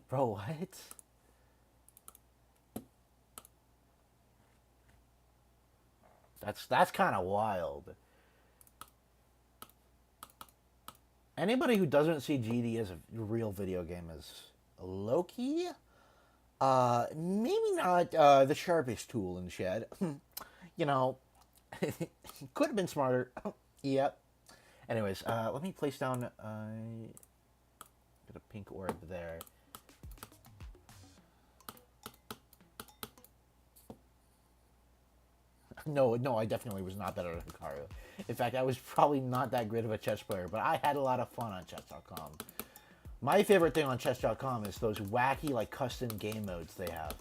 Bro, what? That's kind of wild. Anybody who doesn't see GD as a real video game is low-key. Maybe not the sharpest tool in the shed. You know, could have been smarter. Yep. Anyways, let me place down. Get a pink orb there. No, I definitely was not better at Hikaru. In fact, I was probably not that great of a chess player, but I had a lot of fun on chess.com. My favorite thing on chess.com is those wacky, like, custom game modes they have.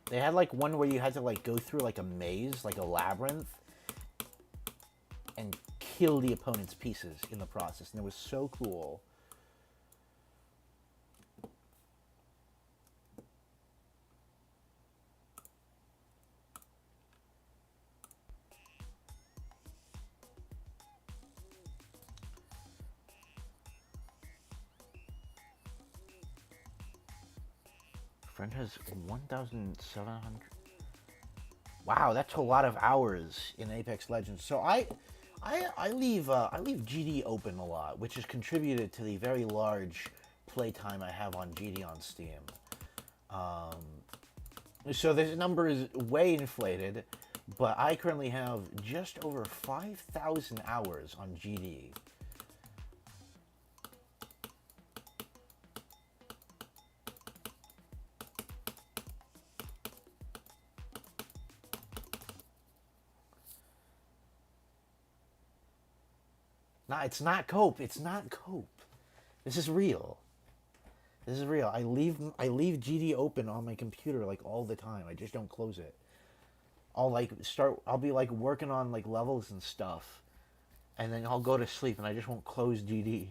They had like one where you had to like go through like a maze, like a labyrinth, and kill the opponent's pieces in the process, and it was so cool. Friend has 1,700. Wow, that's a lot of hours in Apex Legends. So I leave GD open a lot, which has contributed to the very large playtime I have on GD on Steam. So this number is way inflated, but I currently have just over 5,000 hours on GD. No, it's not cope. It's not cope. This is real. This is real. I leave GD open on my computer like all the time. I just don't close it. I'll be like working on like levels and stuff, and then I'll go to sleep and I just won't close GD.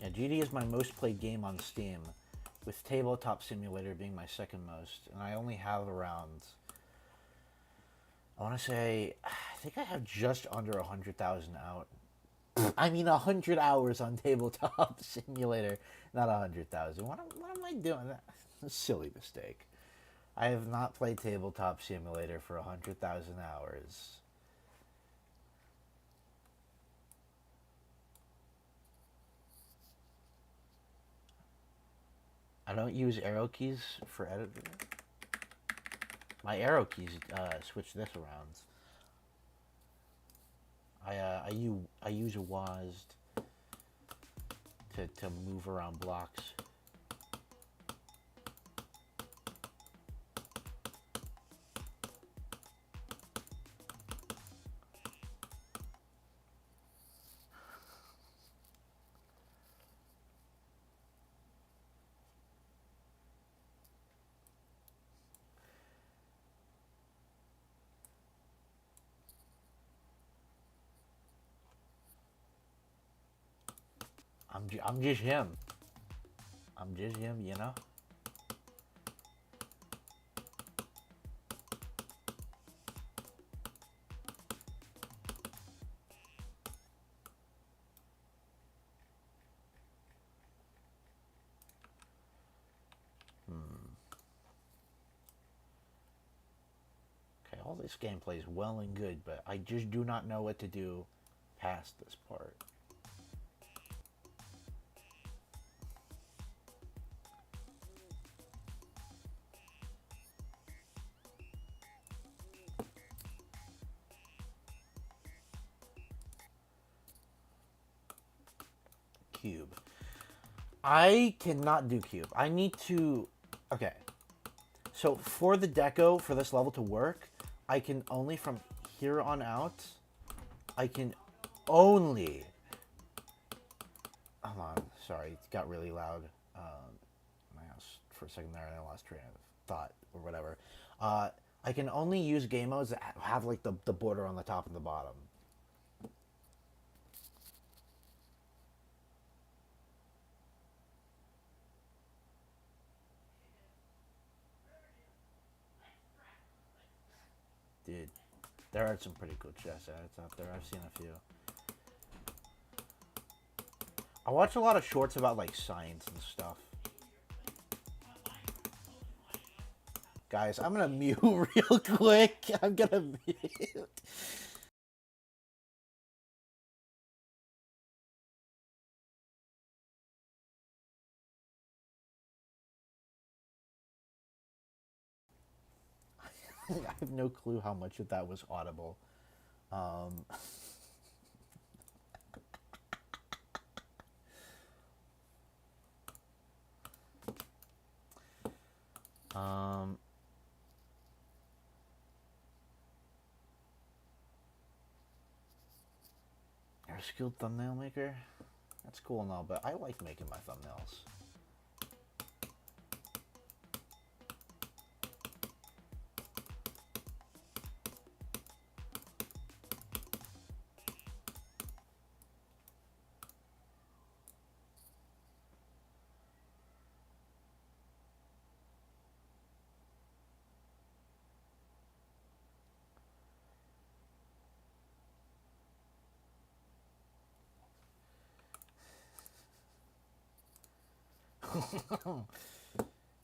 Yeah, GD is my most played game on Steam, with Tabletop Simulator being my second most, and I only have around, I want to say, I think I have just under 100,000 out. I mean, 100 hours on Tabletop Simulator, not 100,000. What am I doing? That's a silly mistake. I have not played Tabletop Simulator for 100,000 hours. I don't use arrow keys for editing. My arrow keys switch this around. I use WASD to move around blocks. I'm just him. I'm just him, you know. Okay, all this gameplay is well and good, but I just do not know what to do past this part. Cube. I cannot do cube. I need to... Okay. So for the deco, for this level to work, I can only from here on out, I can only... Hold on. Sorry, it got really loud. My house for a second there, and I lost train of thought or whatever. I can only use game modes that have like the border on the top and the bottom. Dude, there are some pretty cool chess edits out there. I've seen a few. I watch a lot of shorts about like science and stuff. Guys, I'm gonna mute real quick. I'm gonna mute. I have no clue how much of that was audible. Um, um, you're a skilled thumbnail maker? That's cool and all, but I like making my thumbnails.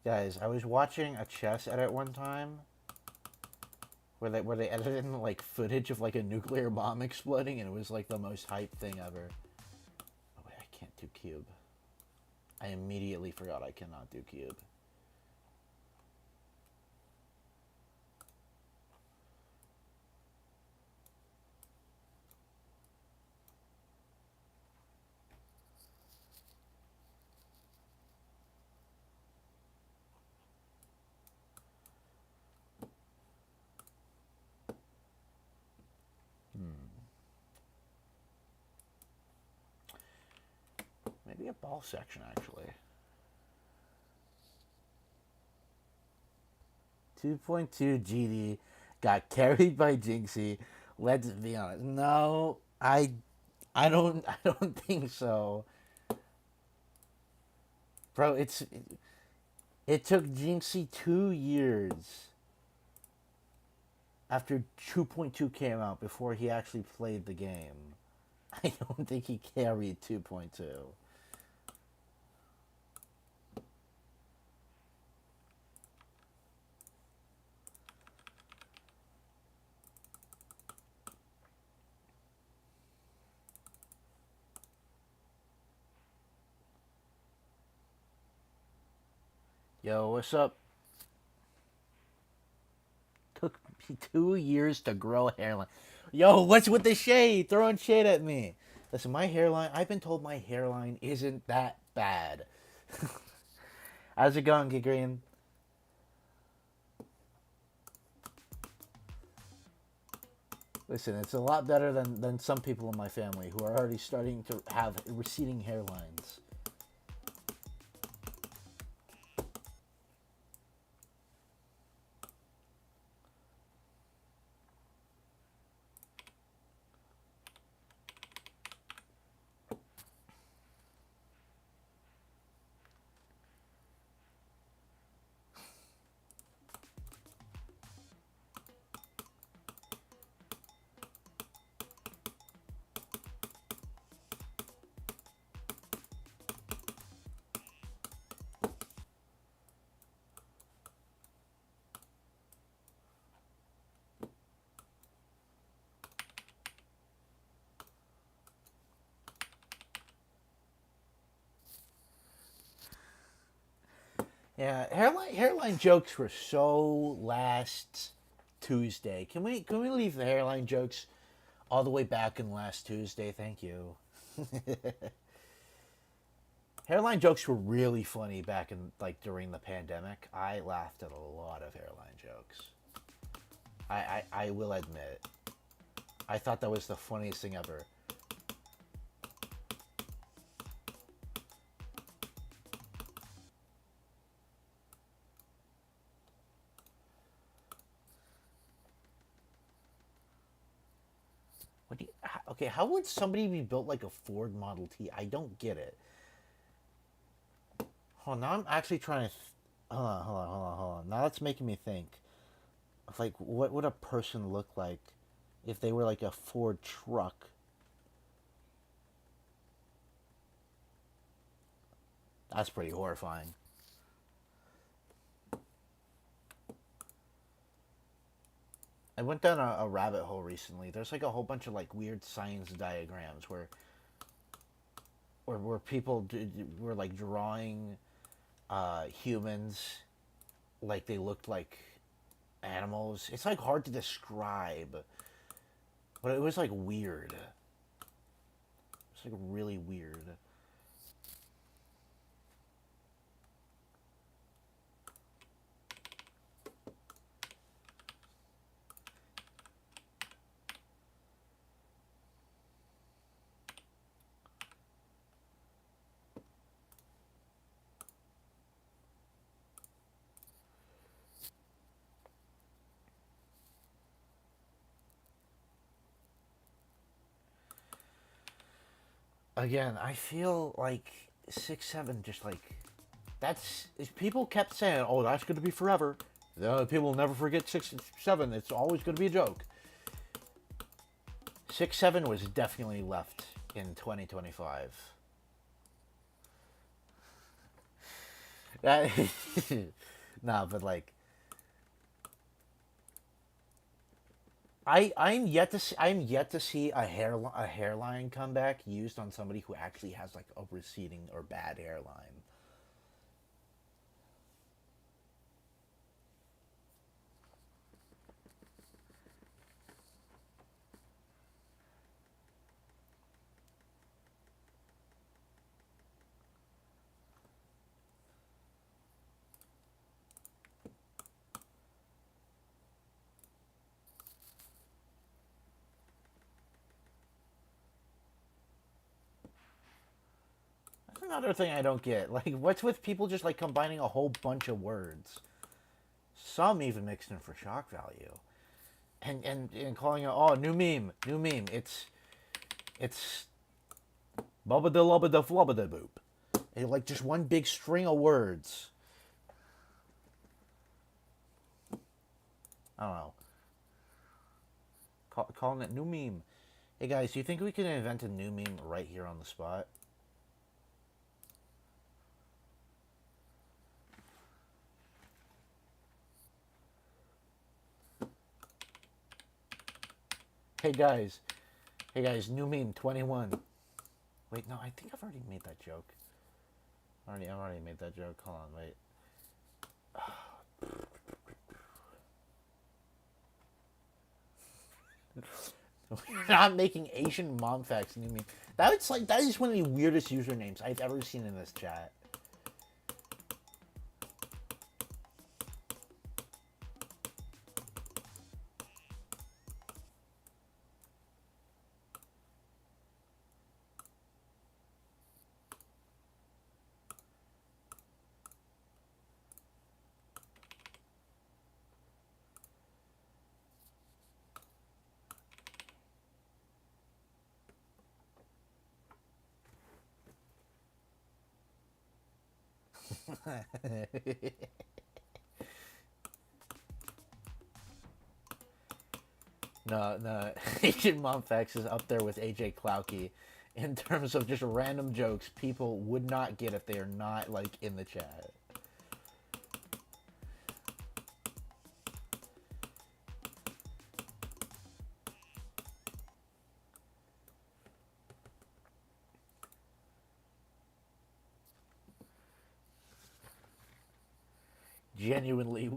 Guys, I was watching a chess edit one time where they edited in like footage of like a nuclear bomb exploding, and it was like the most hype thing ever. Oh wait, I can't do cube. I immediately forgot I cannot do cube. Maybe a ball section, actually. 2.2 GD got carried by Jinxie. Let's be honest. No, I don't think so. Bro, it took Jinxie 2 years after 2.2 came out before he actually played the game. I don't think he carried 2.2. Yo, what's up? Took me 2 years to grow a hairline. Yo, what's with the shade? Throwing shade at me. Listen, my hairline, I've been told my hairline isn't that bad. How's it going, Get Green? Listen, it's a lot better than some people in my family who are already starting to have receding hairlines. Yeah, hairline jokes were so last Tuesday. Can we leave the hairline jokes all the way back in last Tuesday? Thank you. Hairline jokes were really funny back in like during the pandemic. I laughed at a lot of hairline jokes. I will admit. I thought that was the funniest thing ever. Okay, how would somebody be built like a Ford Model T? I don't get it. Hold on, now I'm actually trying to. Hold on. Now that's making me think of like what would a person look like if they were like a Ford truck. That's pretty horrifying. I went down a rabbit hole recently. There's like a whole bunch of like weird science diagrams where people were like drawing humans like they looked like animals. It's like hard to describe, but it was like weird. It's like really weird. Again, I feel like 6'7" just like that's people kept saying, "Oh, that's going to be forever." People will never forget 6'7". It's always going to be a joke. 6'7" was definitely left in 2025. That nah, but like I'm yet to see a hairline comeback used on somebody who actually has like a receding or bad hairline. That's another thing I don't get. Like, what's with people just like combining a whole bunch of words? Some even mixed in for shock value, and calling it new meme. It's bubba da lubba da flubba da boop. Like just one big string of words. I don't know. Calling it new meme. Hey guys, do you think we can invent a new meme right here on the spot? Hey guys, new meme 21. Wait, no, I think I've already made that joke. I've already made that joke. Hold on, wait. We're not making Asian mom facts new meme. That is one of the weirdest usernames I've ever seen in this chat. No, Asian mom facts is up there with AJ Clouky in terms of just random jokes people would not get if they are not like in the chat. Genuinely,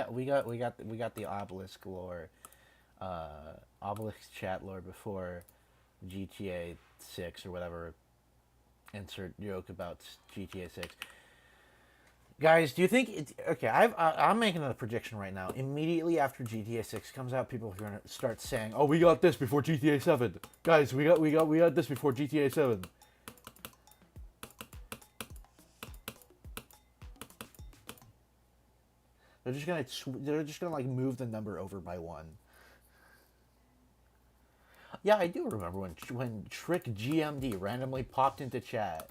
we got the obelisk lore, obelisk chat lore before GTA 6 or whatever. Insert joke about GTA 6. Guys, do you think it's okay? I'm making a prediction right now. Immediately after GTA 6 comes out, people are gonna start saying, "Oh, we got this before GTA 7." Guys, we got this before GTA 7. They're just gonna like move the number over by one. Yeah, I do remember when Trick GMD randomly popped into chat.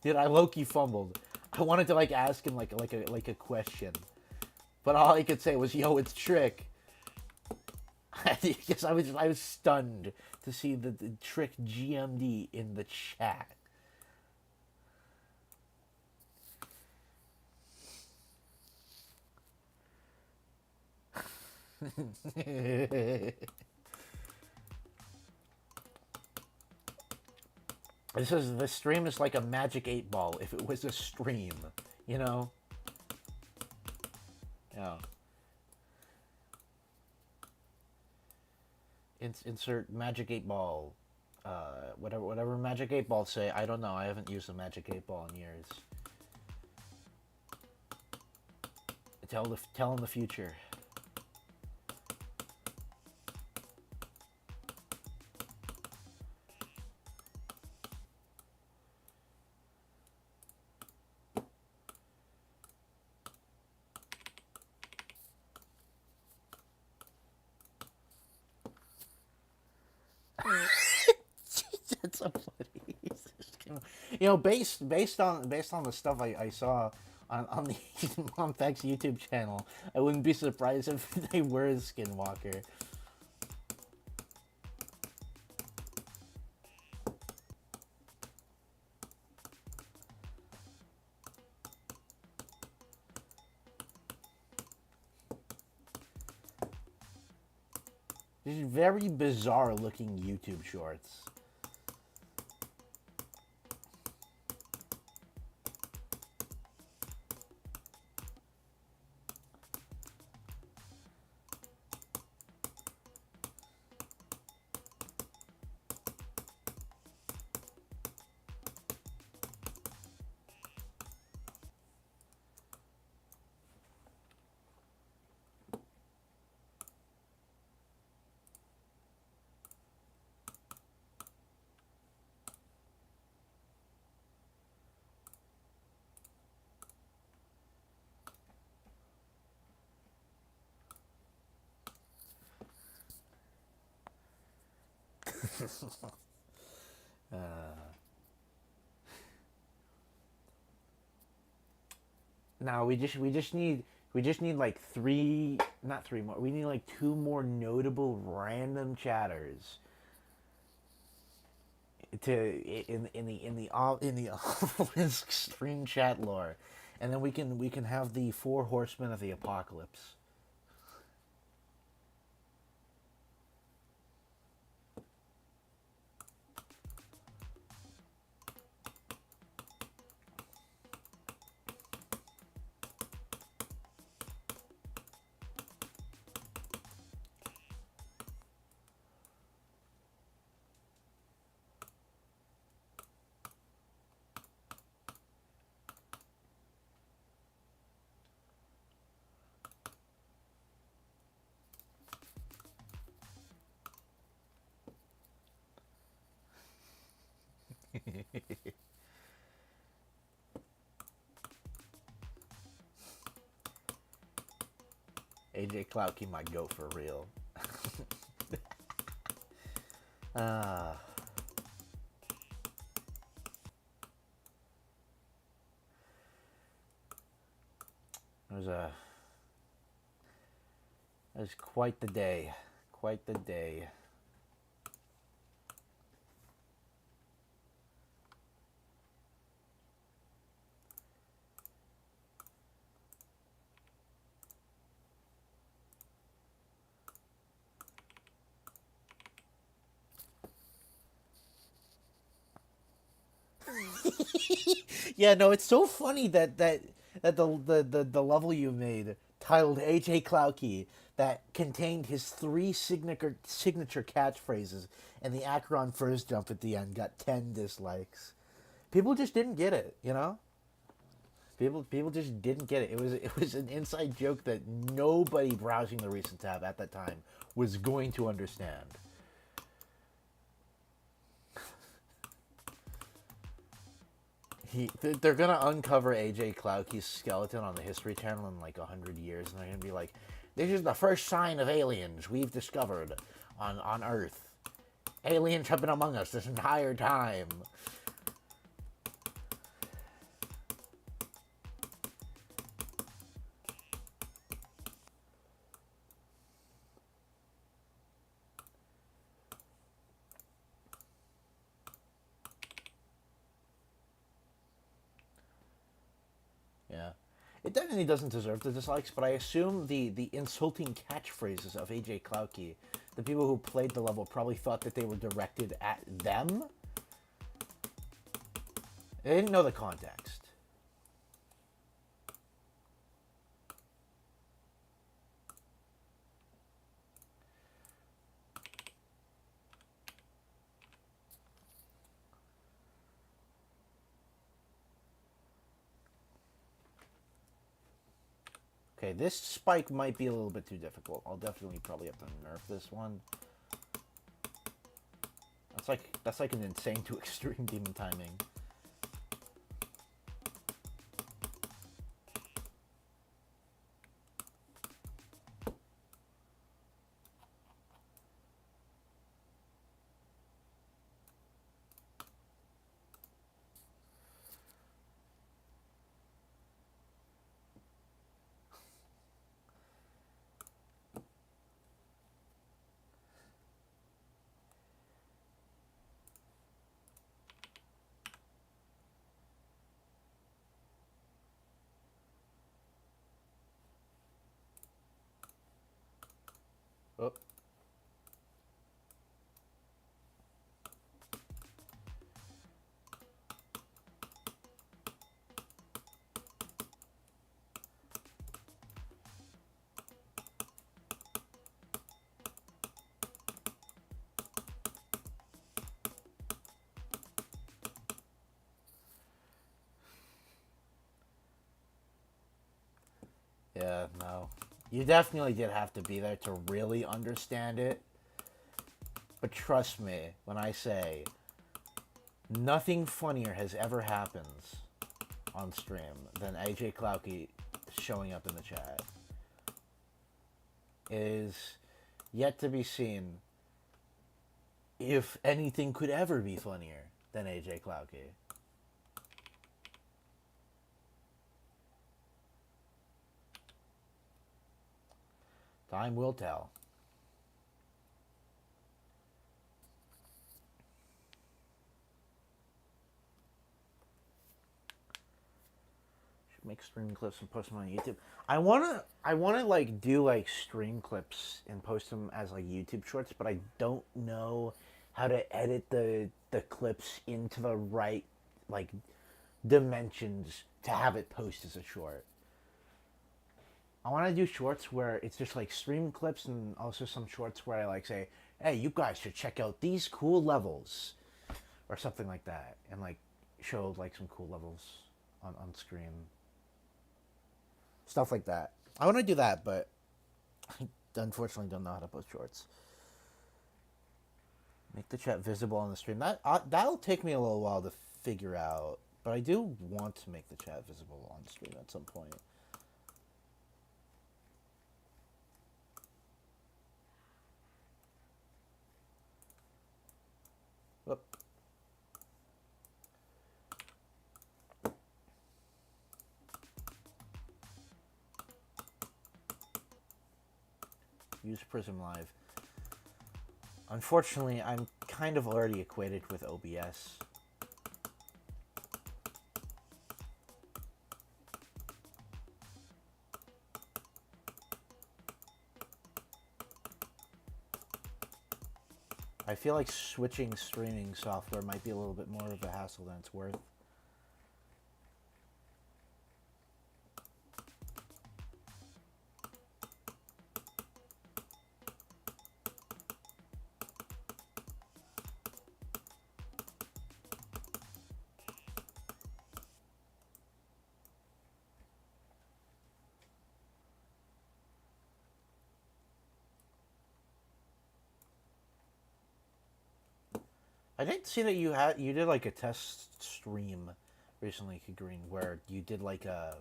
Dude, I low-key fumbled. I wanted to like ask him like a question, but all he could say was, "Yo, it's Trick." Because I was stunned to see the Trick GMD in the chat. It says the stream is like a magic 8 ball if it was a stream, you know? Yeah. Insert magic 8 ball. Whatever magic 8 ball say. I don't know. I haven't used a magic 8 ball in years. Tell in the future. That's so funny. You know, based on the stuff I saw on the Mom Facts YouTube channel, I wouldn't be surprised if they were a skinwalker. These very bizarre looking YouTube shorts. Now we just need like not three more. We need like two more notable random chatters to in the obelisk stream chat lore, and then we can have the four horsemen of the apocalypse. AJ Clouky might go for real. uh, it was a it was quite the day. Quite the day. Yeah, no, it's so funny that the level you made titled AJ Clouky that contained his three signature catchphrases and the Akron first jump at the end got 10 dislikes. People just didn't get it, you know? People just didn't get it. It was an inside joke that nobody browsing the recent tab at that time was going to understand. They're gonna uncover AJ Clouky's skeleton on the History Channel in like 100 years, and they're gonna be like, "This is the first sign of aliens we've discovered on Earth. Aliens have been among us this entire time." Yeah. It definitely doesn't deserve the dislikes, but I assume the insulting catchphrases of AJ Clouky, the people who played the level probably thought that they were directed at them. They didn't know the context. Okay, this spike might be a little bit too difficult. I'll definitely probably have to nerf this one. That's like an insane to extreme demon timing. Oh. Yeah, no. You definitely did have to be there to really understand it. But trust me when I say nothing funnier has ever happened on stream than AJ Clouky showing up in the chat. It is yet to be seen if anything could ever be funnier than AJ Clouky. Time will tell. Should make stream clips and post them on YouTube. I wanna like do like stream clips and post them as like YouTube shorts, but I don't know how to edit the clips into the right like dimensions to have it post as a short. I want to do shorts where it's just like stream clips and also some shorts where I like say, "Hey, you guys should check out these cool levels," or something like that, and like show like some cool levels on screen, stuff like that. I want to do that, but I unfortunately don't know how to post shorts. Make the chat visible on the stream. That'll take me a little while to figure out, but I do want to make the chat visible on stream at some point. use Prism Live. Unfortunately, I'm kind of already acquainted with OBS. I feel like switching streaming software might be a little bit more of a hassle than it's worth. I didn't see that you did like a test stream recently, Green, where you did like a,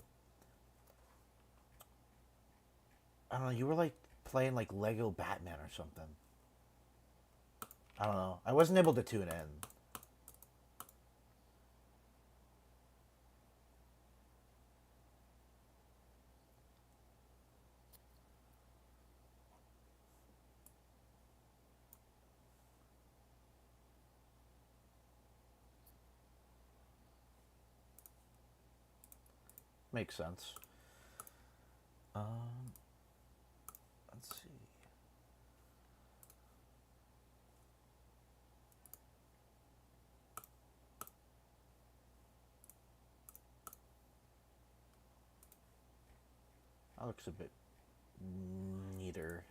I don't know, you were like playing like Lego Batman or something. I don't know. I wasn't able to tune in. Makes sense. Let's see. That looks a bit neater.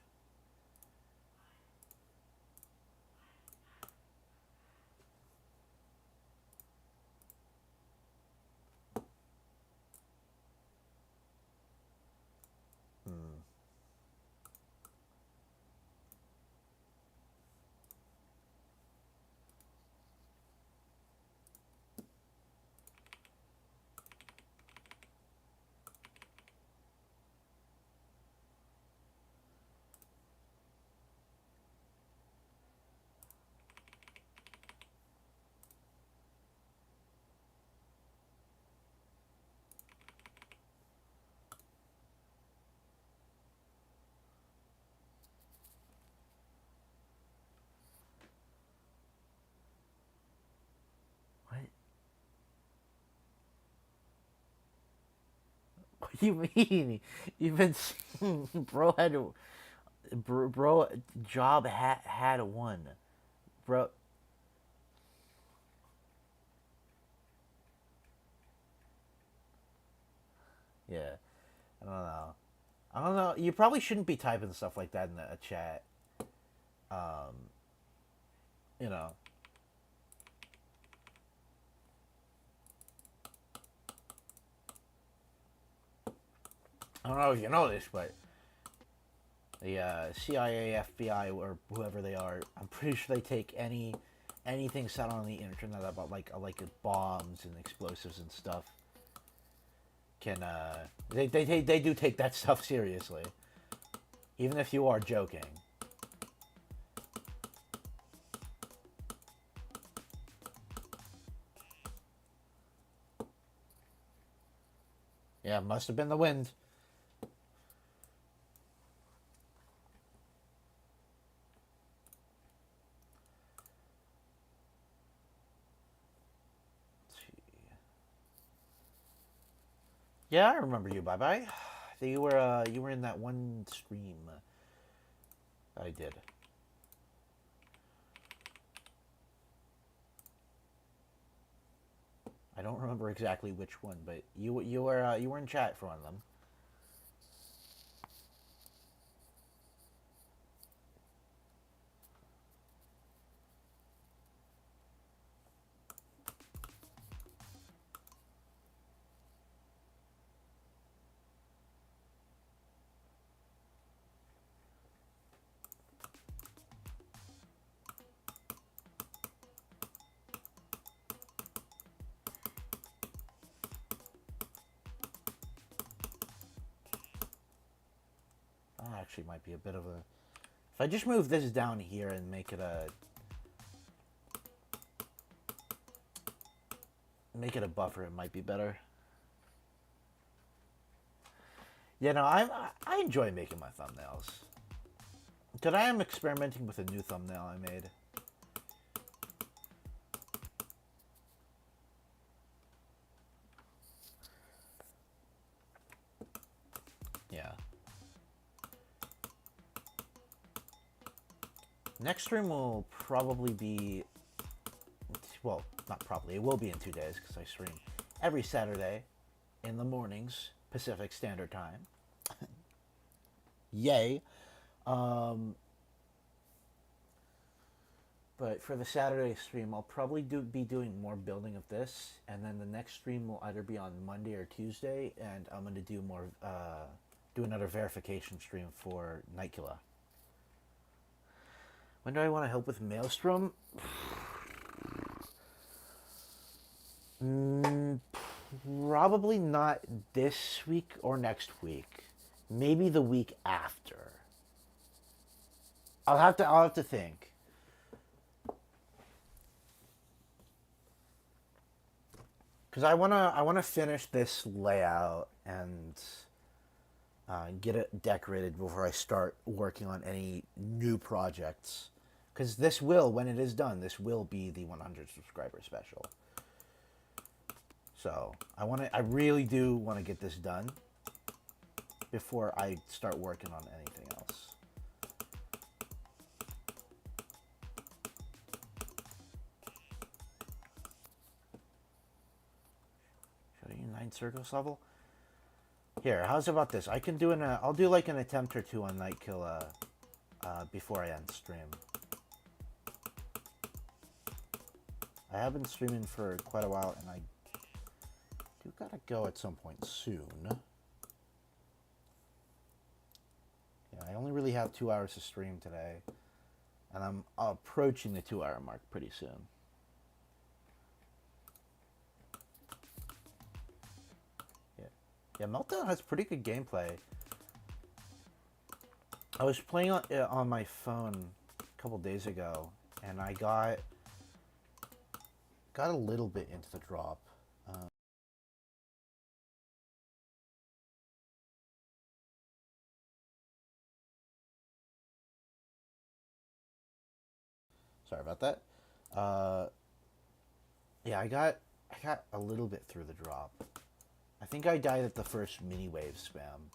What? What do you mean? You've been seeing bro job had one. Bro, yeah. I don't know. I don't know. You probably shouldn't be typing stuff like that in a chat. Um, you know. I don't know if you know this, but the CIA, FBI, or whoever they are, I'm pretty sure they take anything said on the internet about like bombs and explosives and stuff. Can they do take that stuff seriously, even if you are joking. Yeah, must have been the wind. Yeah, I remember you. Bye bye. You were in that one stream. I did. I don't remember exactly which one, but you were in chat for one of them. That actually might be a bit of a. If I just move this down here and make it a buffer, it might be better. Yeah, no, I enjoy making my thumbnails. Today I'm experimenting with a new thumbnail I made. Yeah. Next stream will probably be, well, not probably, it will be in 2 days because I stream every Saturday in the mornings, Pacific Standard Time. Yay. But for the Saturday stream, I'll probably be doing more building of this, and then the next stream will either be on Monday or Tuesday, and I'm going to do more, do another verification stream for Nightula. When do I want to help with Maelstrom? Probably not this week or next week. Maybe the week after. I'll have to think. Because I wanna finish this layout and get it decorated before I start working on any new projects. Because this will, when it is done, this will be the 100 subscriber special. So I really do want to get this done before I start working on anything else. Should I use 9 Circus level? Here, how's about this? I can do I'll do like an attempt or two on Nightkill before I end stream. I have been streaming for quite a while, and I do gotta go at some point soon. Yeah, I only really have 2 hours to stream today, and I'm approaching the 2-hour mark pretty soon. Yeah, Meltdown has pretty good gameplay. I was playing on my phone a couple days ago, and I got a little bit into the drop. Sorry about that. Yeah, I got a little bit through the drop. I think I died at the first mini wave spam.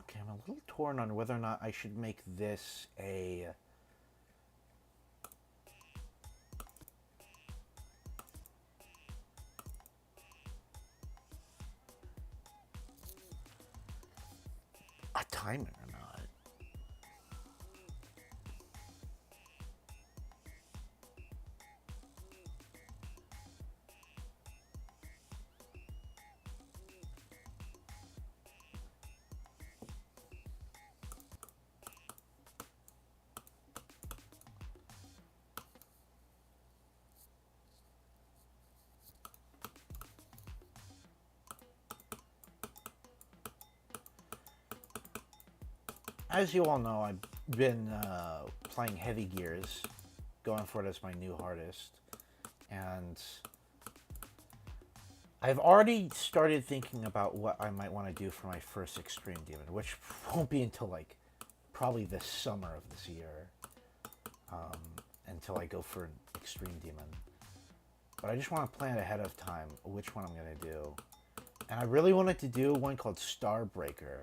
Okay, I'm a little torn on whether or not I should make this a timer or not. As you all know, I've been playing Heavy Gears, going for it as my new hardest, and I've already started thinking about what I might want to do for my first Extreme Demon, which won't be until like probably the summer of this year, until I go for an Extreme Demon. But I just want to plan ahead of time which one I'm going to do. And I really wanted to do one called Starbreaker,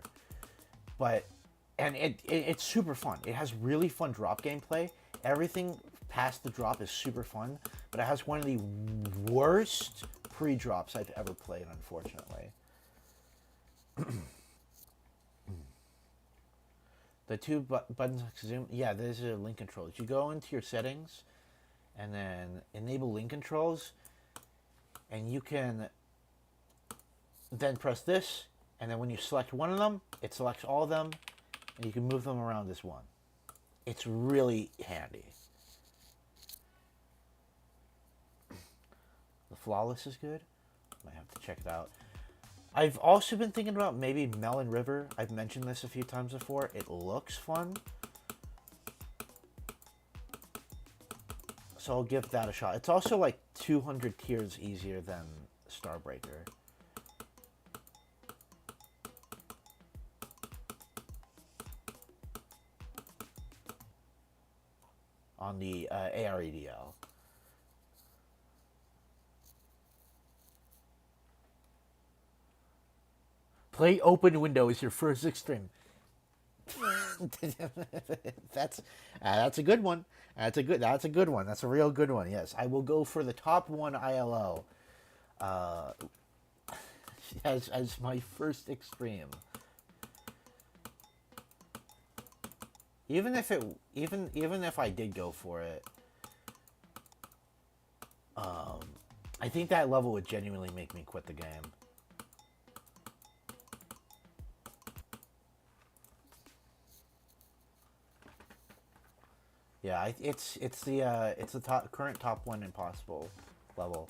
and it's super fun. It has really fun drop gameplay. Everything past the drop is super fun, but it has one of the worst pre-drops I've ever played, unfortunately. The two buttons to zoom, yeah, there's a link controls. You go into your settings, and then enable link controls, and you can then press this, and then when you select one of them, it selects all of them, and you can move them around as one. It's really handy. The Flawless is good. Might have to check it out. I've also been thinking about maybe Melon River. I've mentioned this a few times before. It looks fun. So I'll give that a shot. It's also like 200 tiers easier than Starbreaker. On the AREDL. Play open window is your first extreme. that's that's a good one. That's a good one. That's a real good one. Yes, I will go for the top one ILO as my first extreme. Even if I did go for it, I think that level would genuinely make me quit the game. Yeah, it's the current top one impossible level.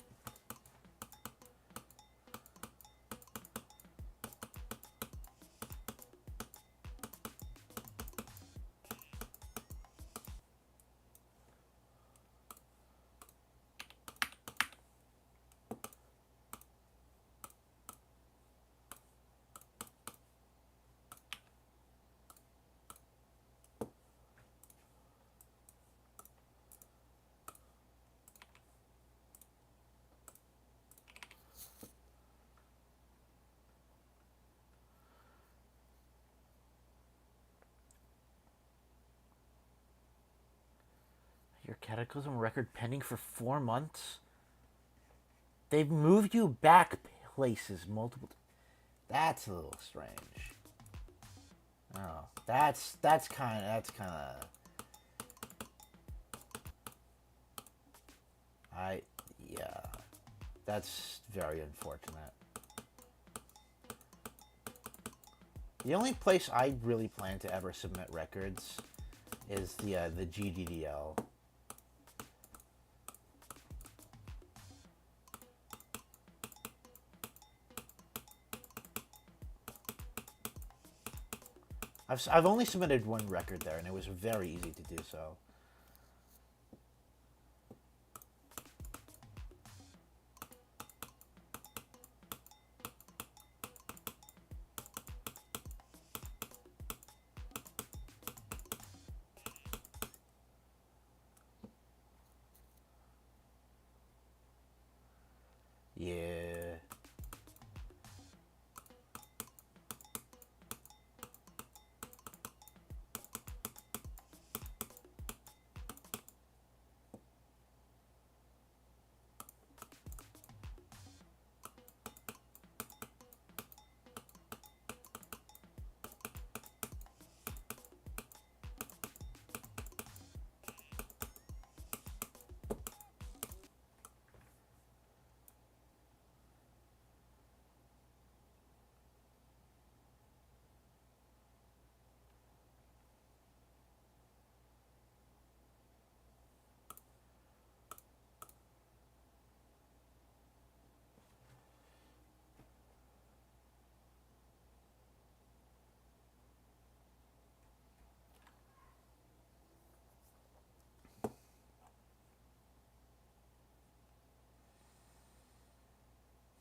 Your Cataclysm record pending for 4 months? They've moved you back places multiple. That's a little strange. Oh, that's kind of. Yeah, that's very unfortunate. The only place I really plan to ever submit records is the GDDL. I've only submitted one record there, and it was very easy to do so. Yeah.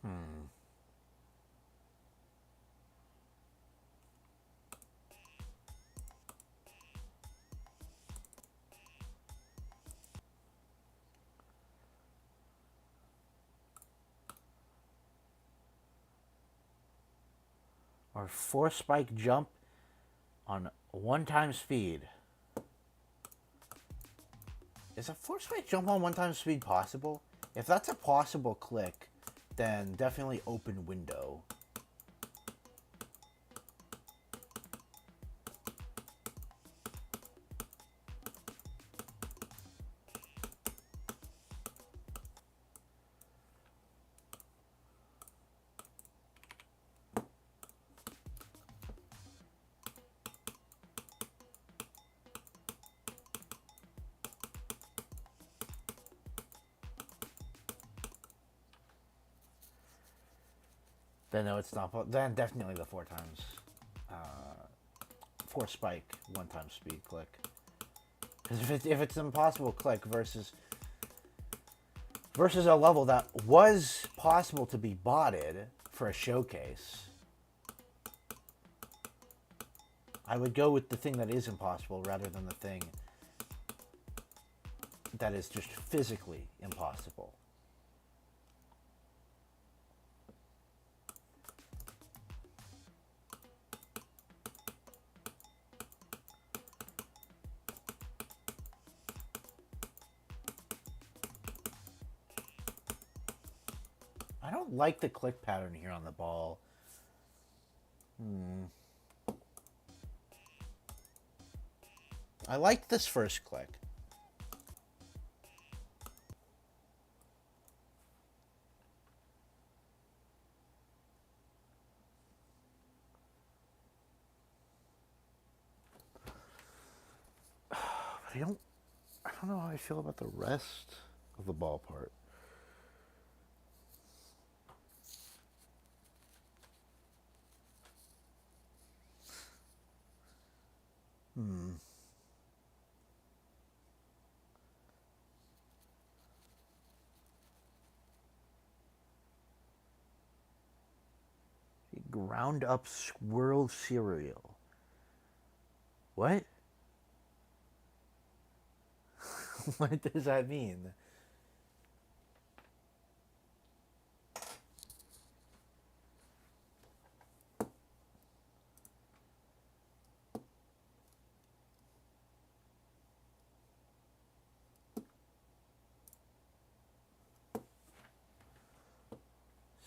Hmm. Or 4 spike jump on 1 time speed. Is a 4 spike jump on 1 time speed possible? If that's a possible click, then definitely open window. Then no, it's not. Then definitely the 4 times, 4 spike 1 time speed click. Because if it's an impossible click versus versus a level that was possible to be botted for a showcase, I would go with the thing that is impossible rather than the thing that is just physically impossible. I don't like the click pattern here on the ball. I liked this first click. But I don't know how I feel about the rest of the ball part. Ground up squirrel cereal. What? What does that mean?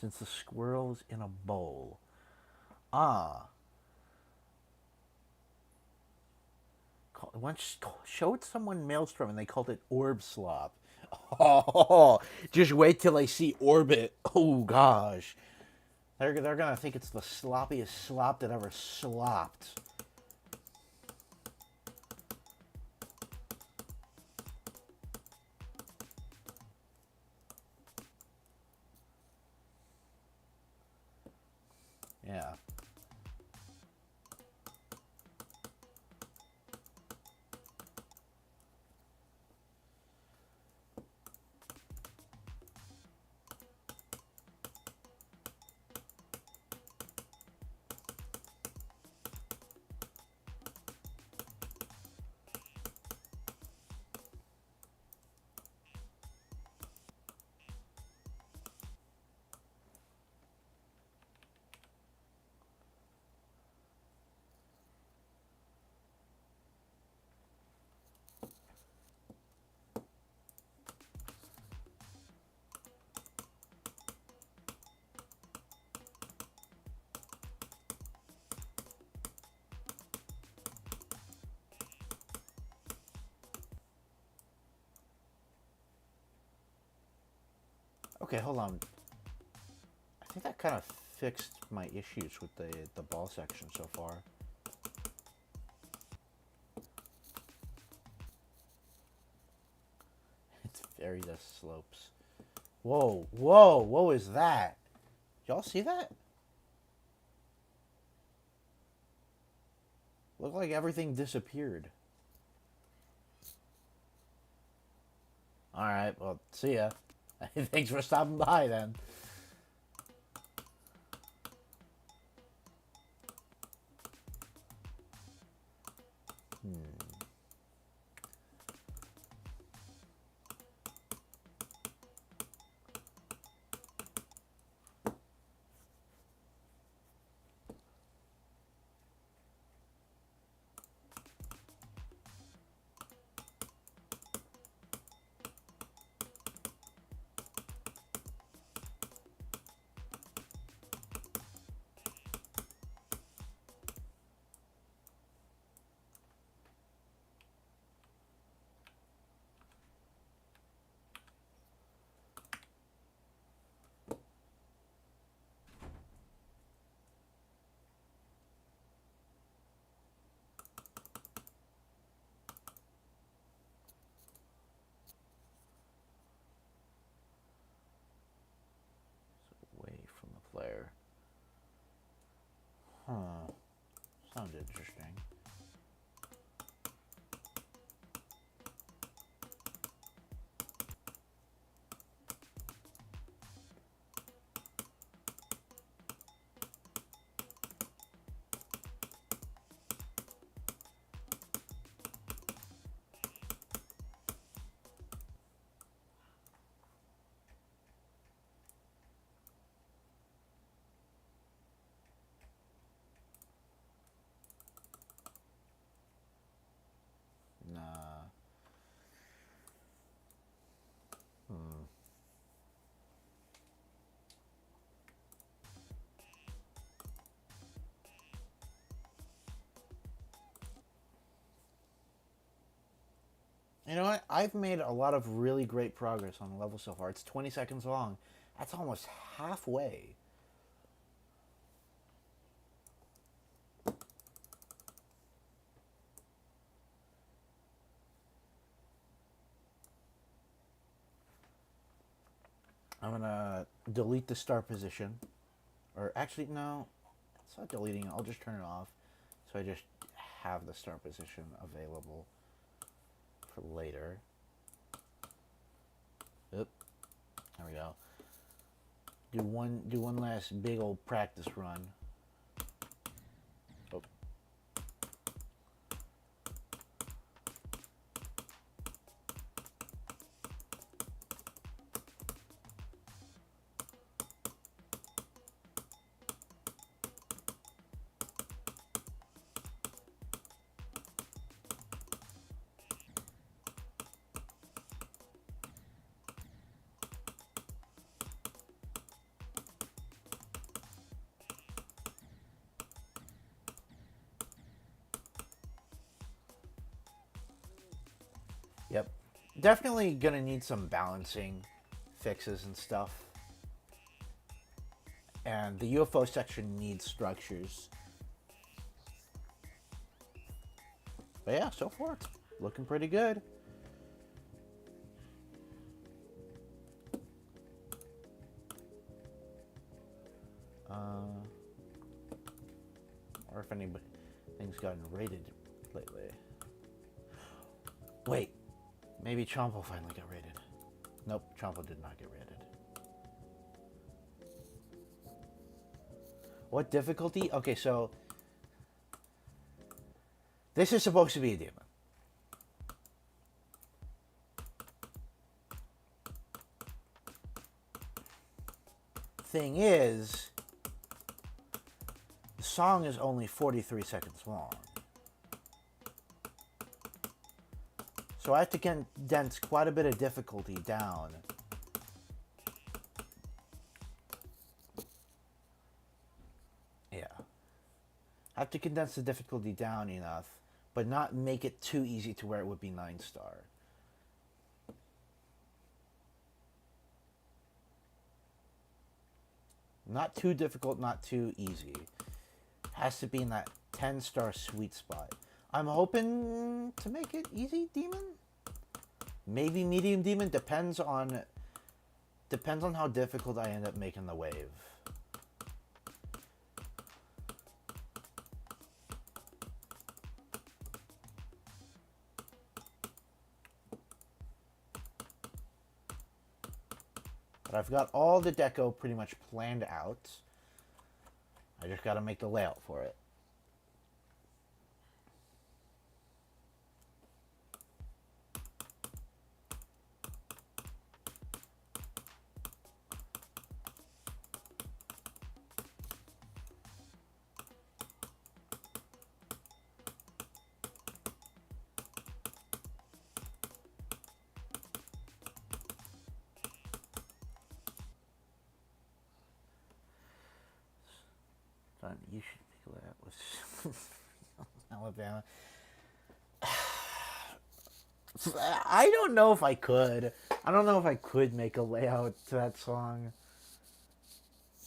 Since the squirrel's in a bowl. Ah. Once showed someone Maelstrom and they called it Orb Slop. Oh, just wait till they see Orbit. Oh gosh. They're gonna think it's the sloppiest slop that ever slopped. Yeah. Okay, hold on. I think that kind of fixed my issues with the ball section so far. It's very the slopes. Whoa, whoa, what was that? Y'all see that? Looked like everything disappeared. Alright, well, see ya. Thanks for stopping by then. Away from the player. Huh. Sounds interesting. You know what? I've made a lot of really great progress on the level so far. It's 20 seconds long. That's almost halfway. I'm gonna delete the start position. Or actually, no, it's not deleting it. I'll just turn it off. So I just have the start position available for later. Oop. There we go. Do one last big old practice run. Oh. Yep. Definitely gonna need some balancing fixes and stuff. And the UFO section needs structures. But yeah, so far it's looking pretty good. Or if anything's gotten rated lately. Wait, maybe Chompo finally got rated. Nope, Chompo did not get rated. What difficulty? Okay, so this is supposed to be a demon. Thing is, the song is only 43 seconds long. So I have to condense quite a bit of difficulty down. Yeah. I have to condense the difficulty down enough, but not make it too easy to where it would be 9-star. Not too difficult, not too easy. Has to be in that 10-star sweet spot. I'm hoping to make it easy demon. Maybe medium demon. Depends on how difficult I end up making the wave. But I've got all the deco pretty much planned out. I just got to make the layout for it. You should pick that with Alabama. I don't know if I could. I don't know if I could make a layout to that song.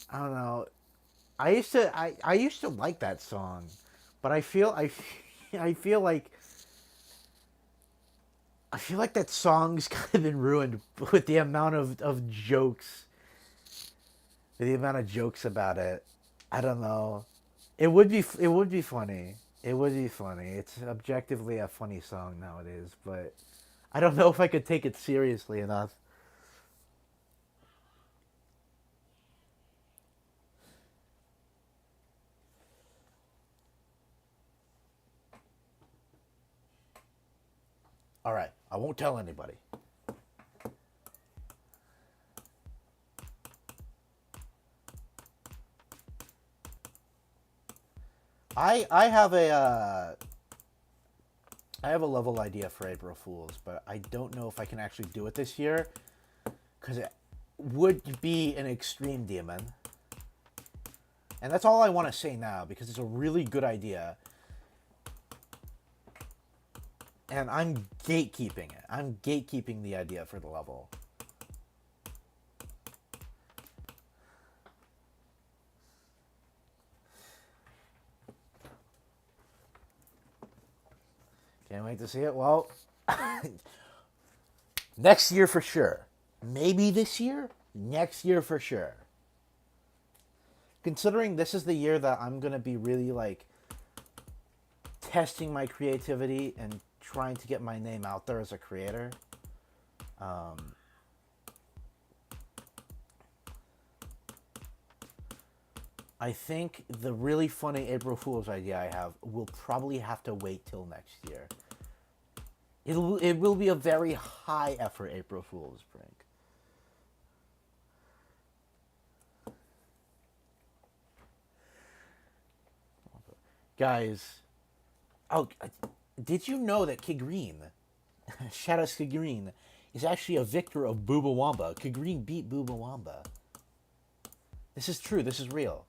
I don't know. I used to like that song, but I feel like that song's kind of been ruined with the amount of jokes. The amount of jokes about it. I don't know. It would be funny. It would be funny. It's objectively a funny song nowadays, but I don't know if I could take it seriously enough. All right, I won't tell anybody. I have a level idea for April Fools, but I don't know if I can actually do it this year because it would be an extreme demon. And that's all I want to say now because it's a really good idea. And I'm gatekeeping it. I'm gatekeeping the idea for the level. Can't wait to see it. Well, next year for sure. Maybe this year? Next year for sure. Considering this is the year that I'm going to be really like testing my creativity and trying to get my name out there as a creator. I think the really funny April Fool's idea I have will probably have to wait till next year. It will be a very high effort April Fool's prank. Guys, oh, did you know that Kigreen, Shadows Kigreen, is actually a victor of Boobawamba? Kigreen beat Boobawamba. This is true. This is real.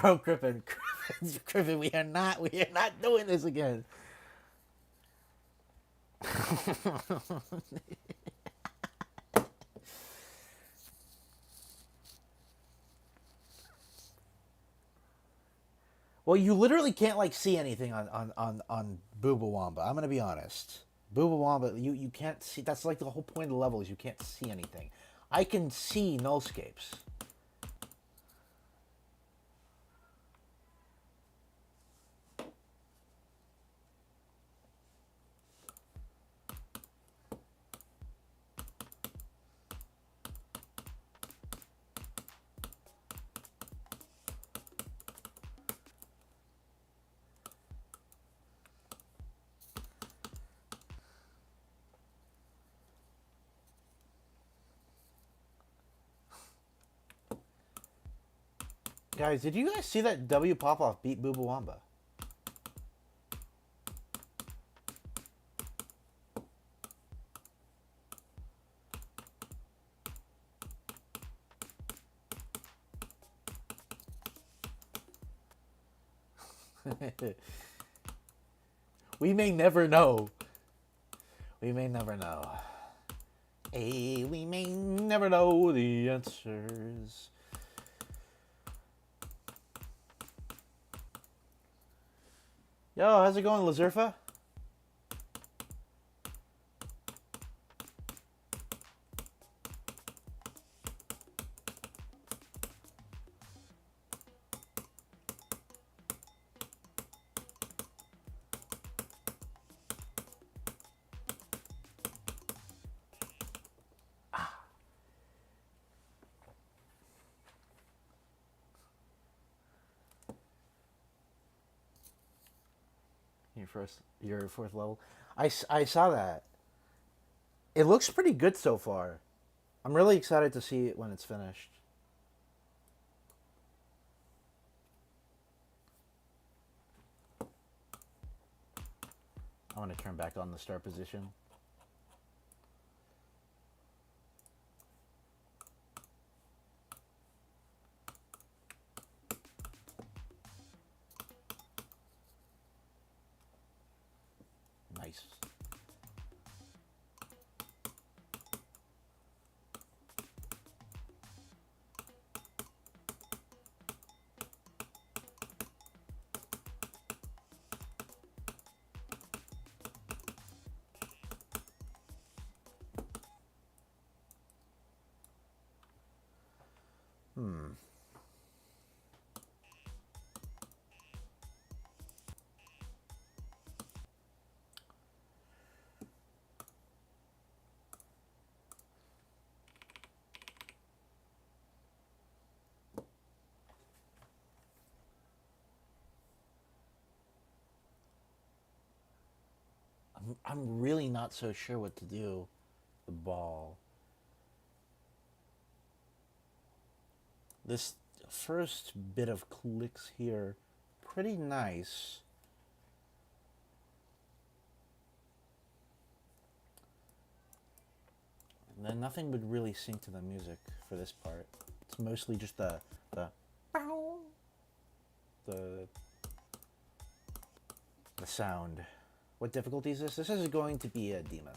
Bro, Crippen, Crippen, we are not doing this again. Well, you literally can't like see anything on Boobawamba. I'm gonna be honest. Boobawamba, you can't see. That's like the whole point of the level is you can't see anything. I can see nullscapes. Guys, did you guys see that W Popoff beat Boobawamba? We may never know. We may never know. Hey, we may never know the answers. Yo, how's it going, Lazurfa? Your fourth level. I saw that. It looks pretty good so far. I'm really excited to see it when it's finished. I want to turn back on the start position. Nice. I'm really not so sure what to do. The ball. This first bit of clicks here, pretty nice. And then nothing would really sync to the music for this part. It's mostly just the the the sound. What difficulty is this? This is going to be a demon.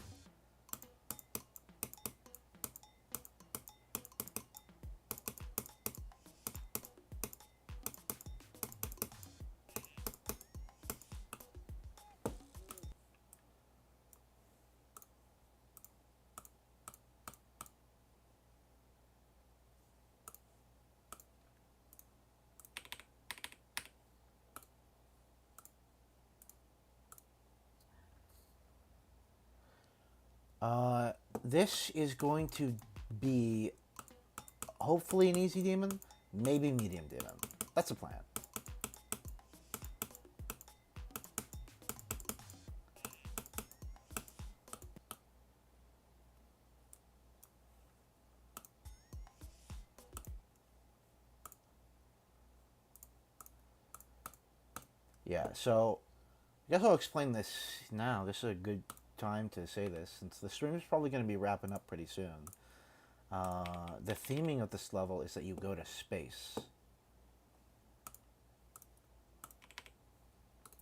This is going to be hopefully an easy demon, maybe medium demon. That's the plan. Yeah, so I guess I'll explain this now. This is a good time to say this since the stream is probably going to be wrapping up pretty soon. The theming of this level is that you go to space.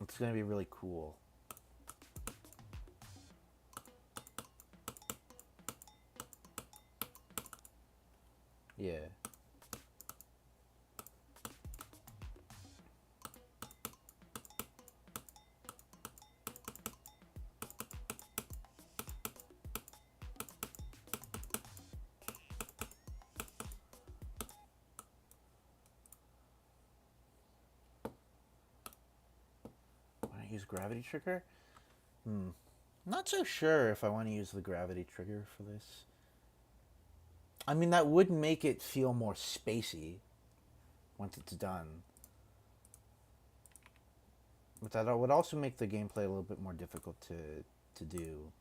It's going to be really cool. Yeah. Want to use gravity trigger? Not so sure if I want to use the gravity trigger for this. I mean, that would make it feel more spacey once it's done. But that would also make the gameplay a little bit more difficult to do.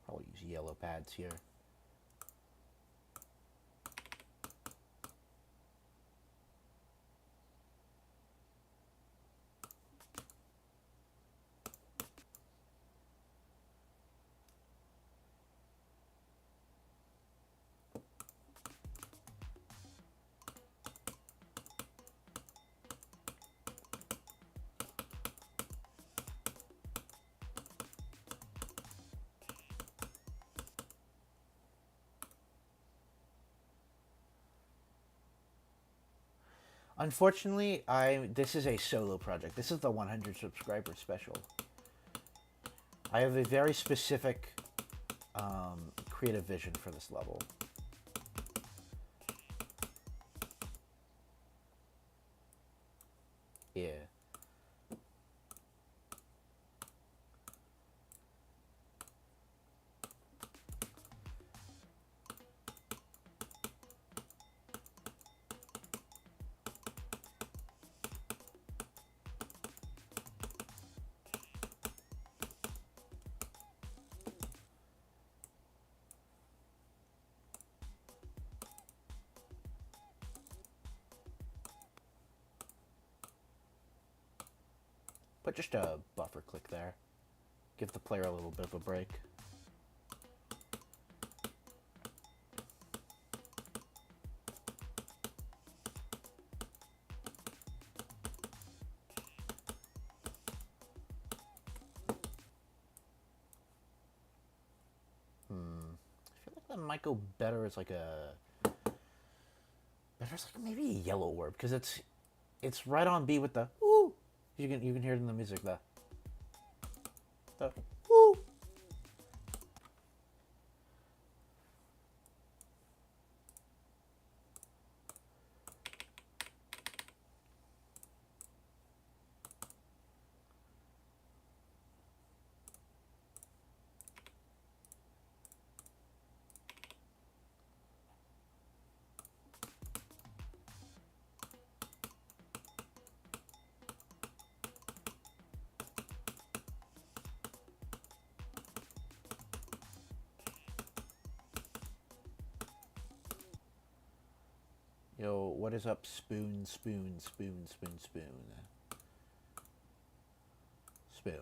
Probably use yellow pads here. Unfortunately, this is a solo project. This is the 100 subscriber special. I have a very specific creative vision for this level. Yeah. But just a buffer click there. Give the player a little bit of a break. I feel like that might go better as like a... Better as like maybe a yellow orb, because it's It's right on beat with the woo. You can hear it in the music, the woo. Yo, what is up? Spoon, spoon, spoon, spoon, spoon, spoon.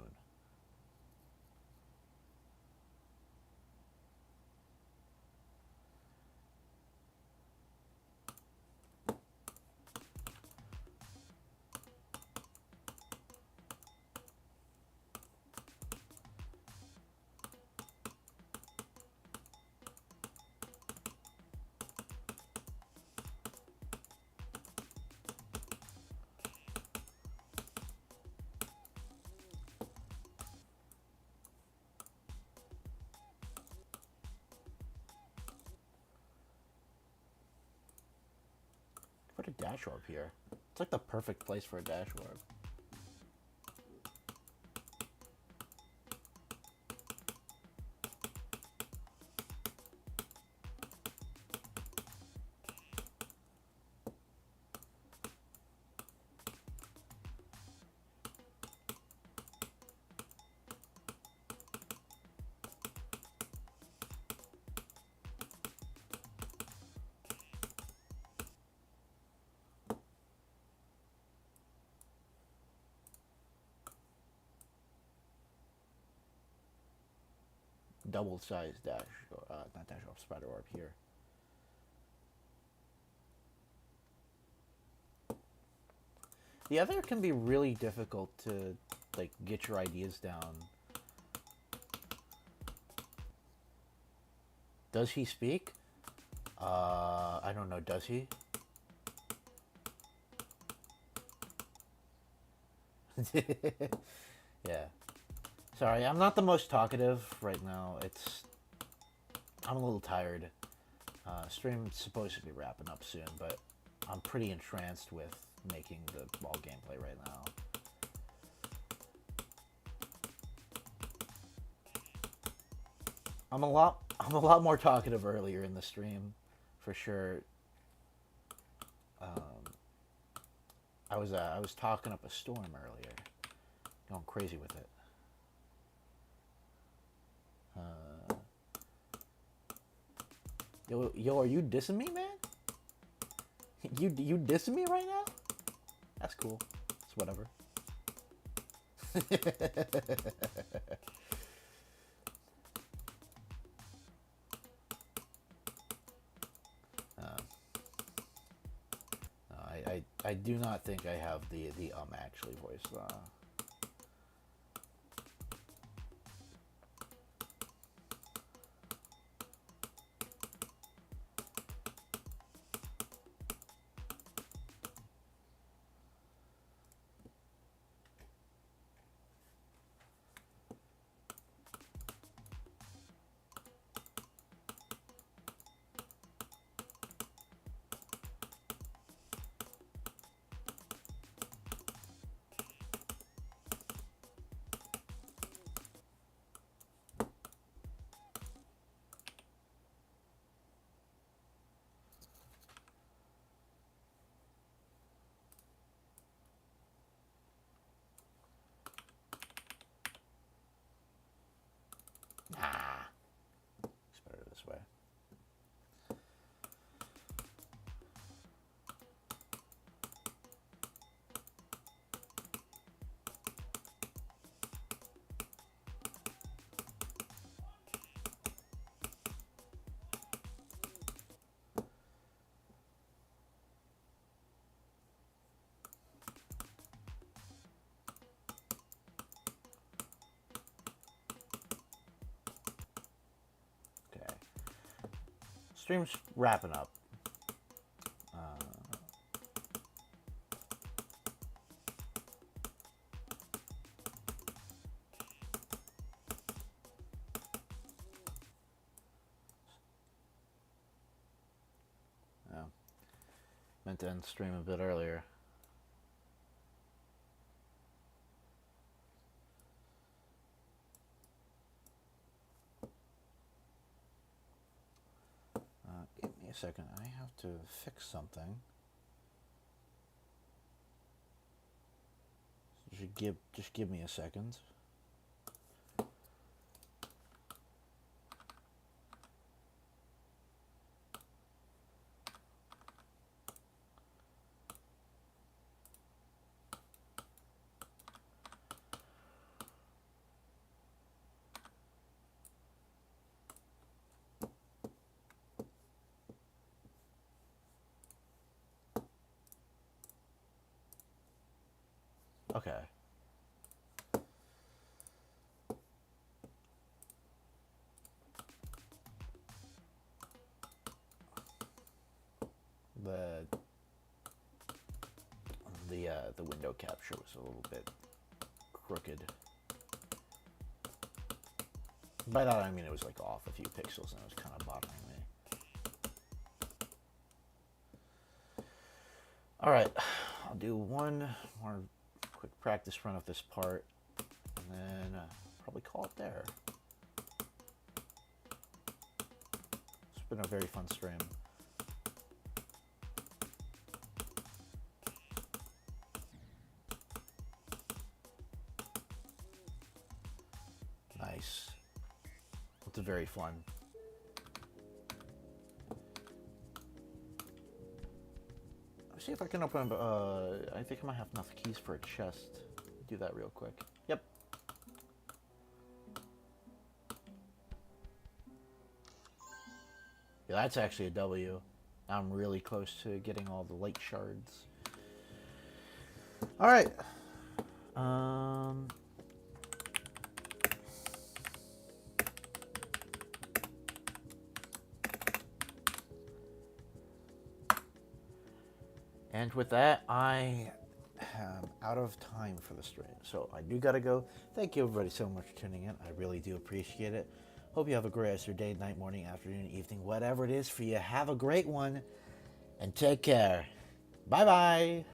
Put a dash orb here. It's like the perfect place for a dash orb. Double-sized dash, not dash orb, spider orb here. The other can be really difficult to like get your ideas down. Does he speak? I don't know. Does he? Yeah. Sorry, I'm not the most talkative right now. I'm a little tired. Stream's supposed to be wrapping up soon, but I'm pretty entranced with making the ball gameplay right now. I'm a lot more talkative earlier in the stream, for sure. I was talking up a storm earlier, going crazy with it. Yo, are you dissing me, man? You dissing me right now? That's cool. It's whatever. I do not think I have the actually voice. Nah, it's better this way. Okay, stream's wrapping up. to end stream a bit earlier. Give me a second. I have to fix something. Just give me a second. Okay. The window capture was a little bit crooked. By that I mean it was like off a few pixels and it was kind of bothering me. Alright, I'll do one more quick practice run of this part and then probably call it there. It's been a very fun stream. Nice. It's very fun. Let's see if I can open. I think I might have enough keys for a chest. Do that real quick. Yep. Yeah, that's actually a W. I'm really close to getting all the light shards. All right. And with that, I am out of time for the stream. So I do gotta go. Thank you everybody so much for tuning in. I really do appreciate it. Hope you have a great rest of your day, night, morning, afternoon, evening, whatever it is for you. Have a great one and take care. Bye-bye.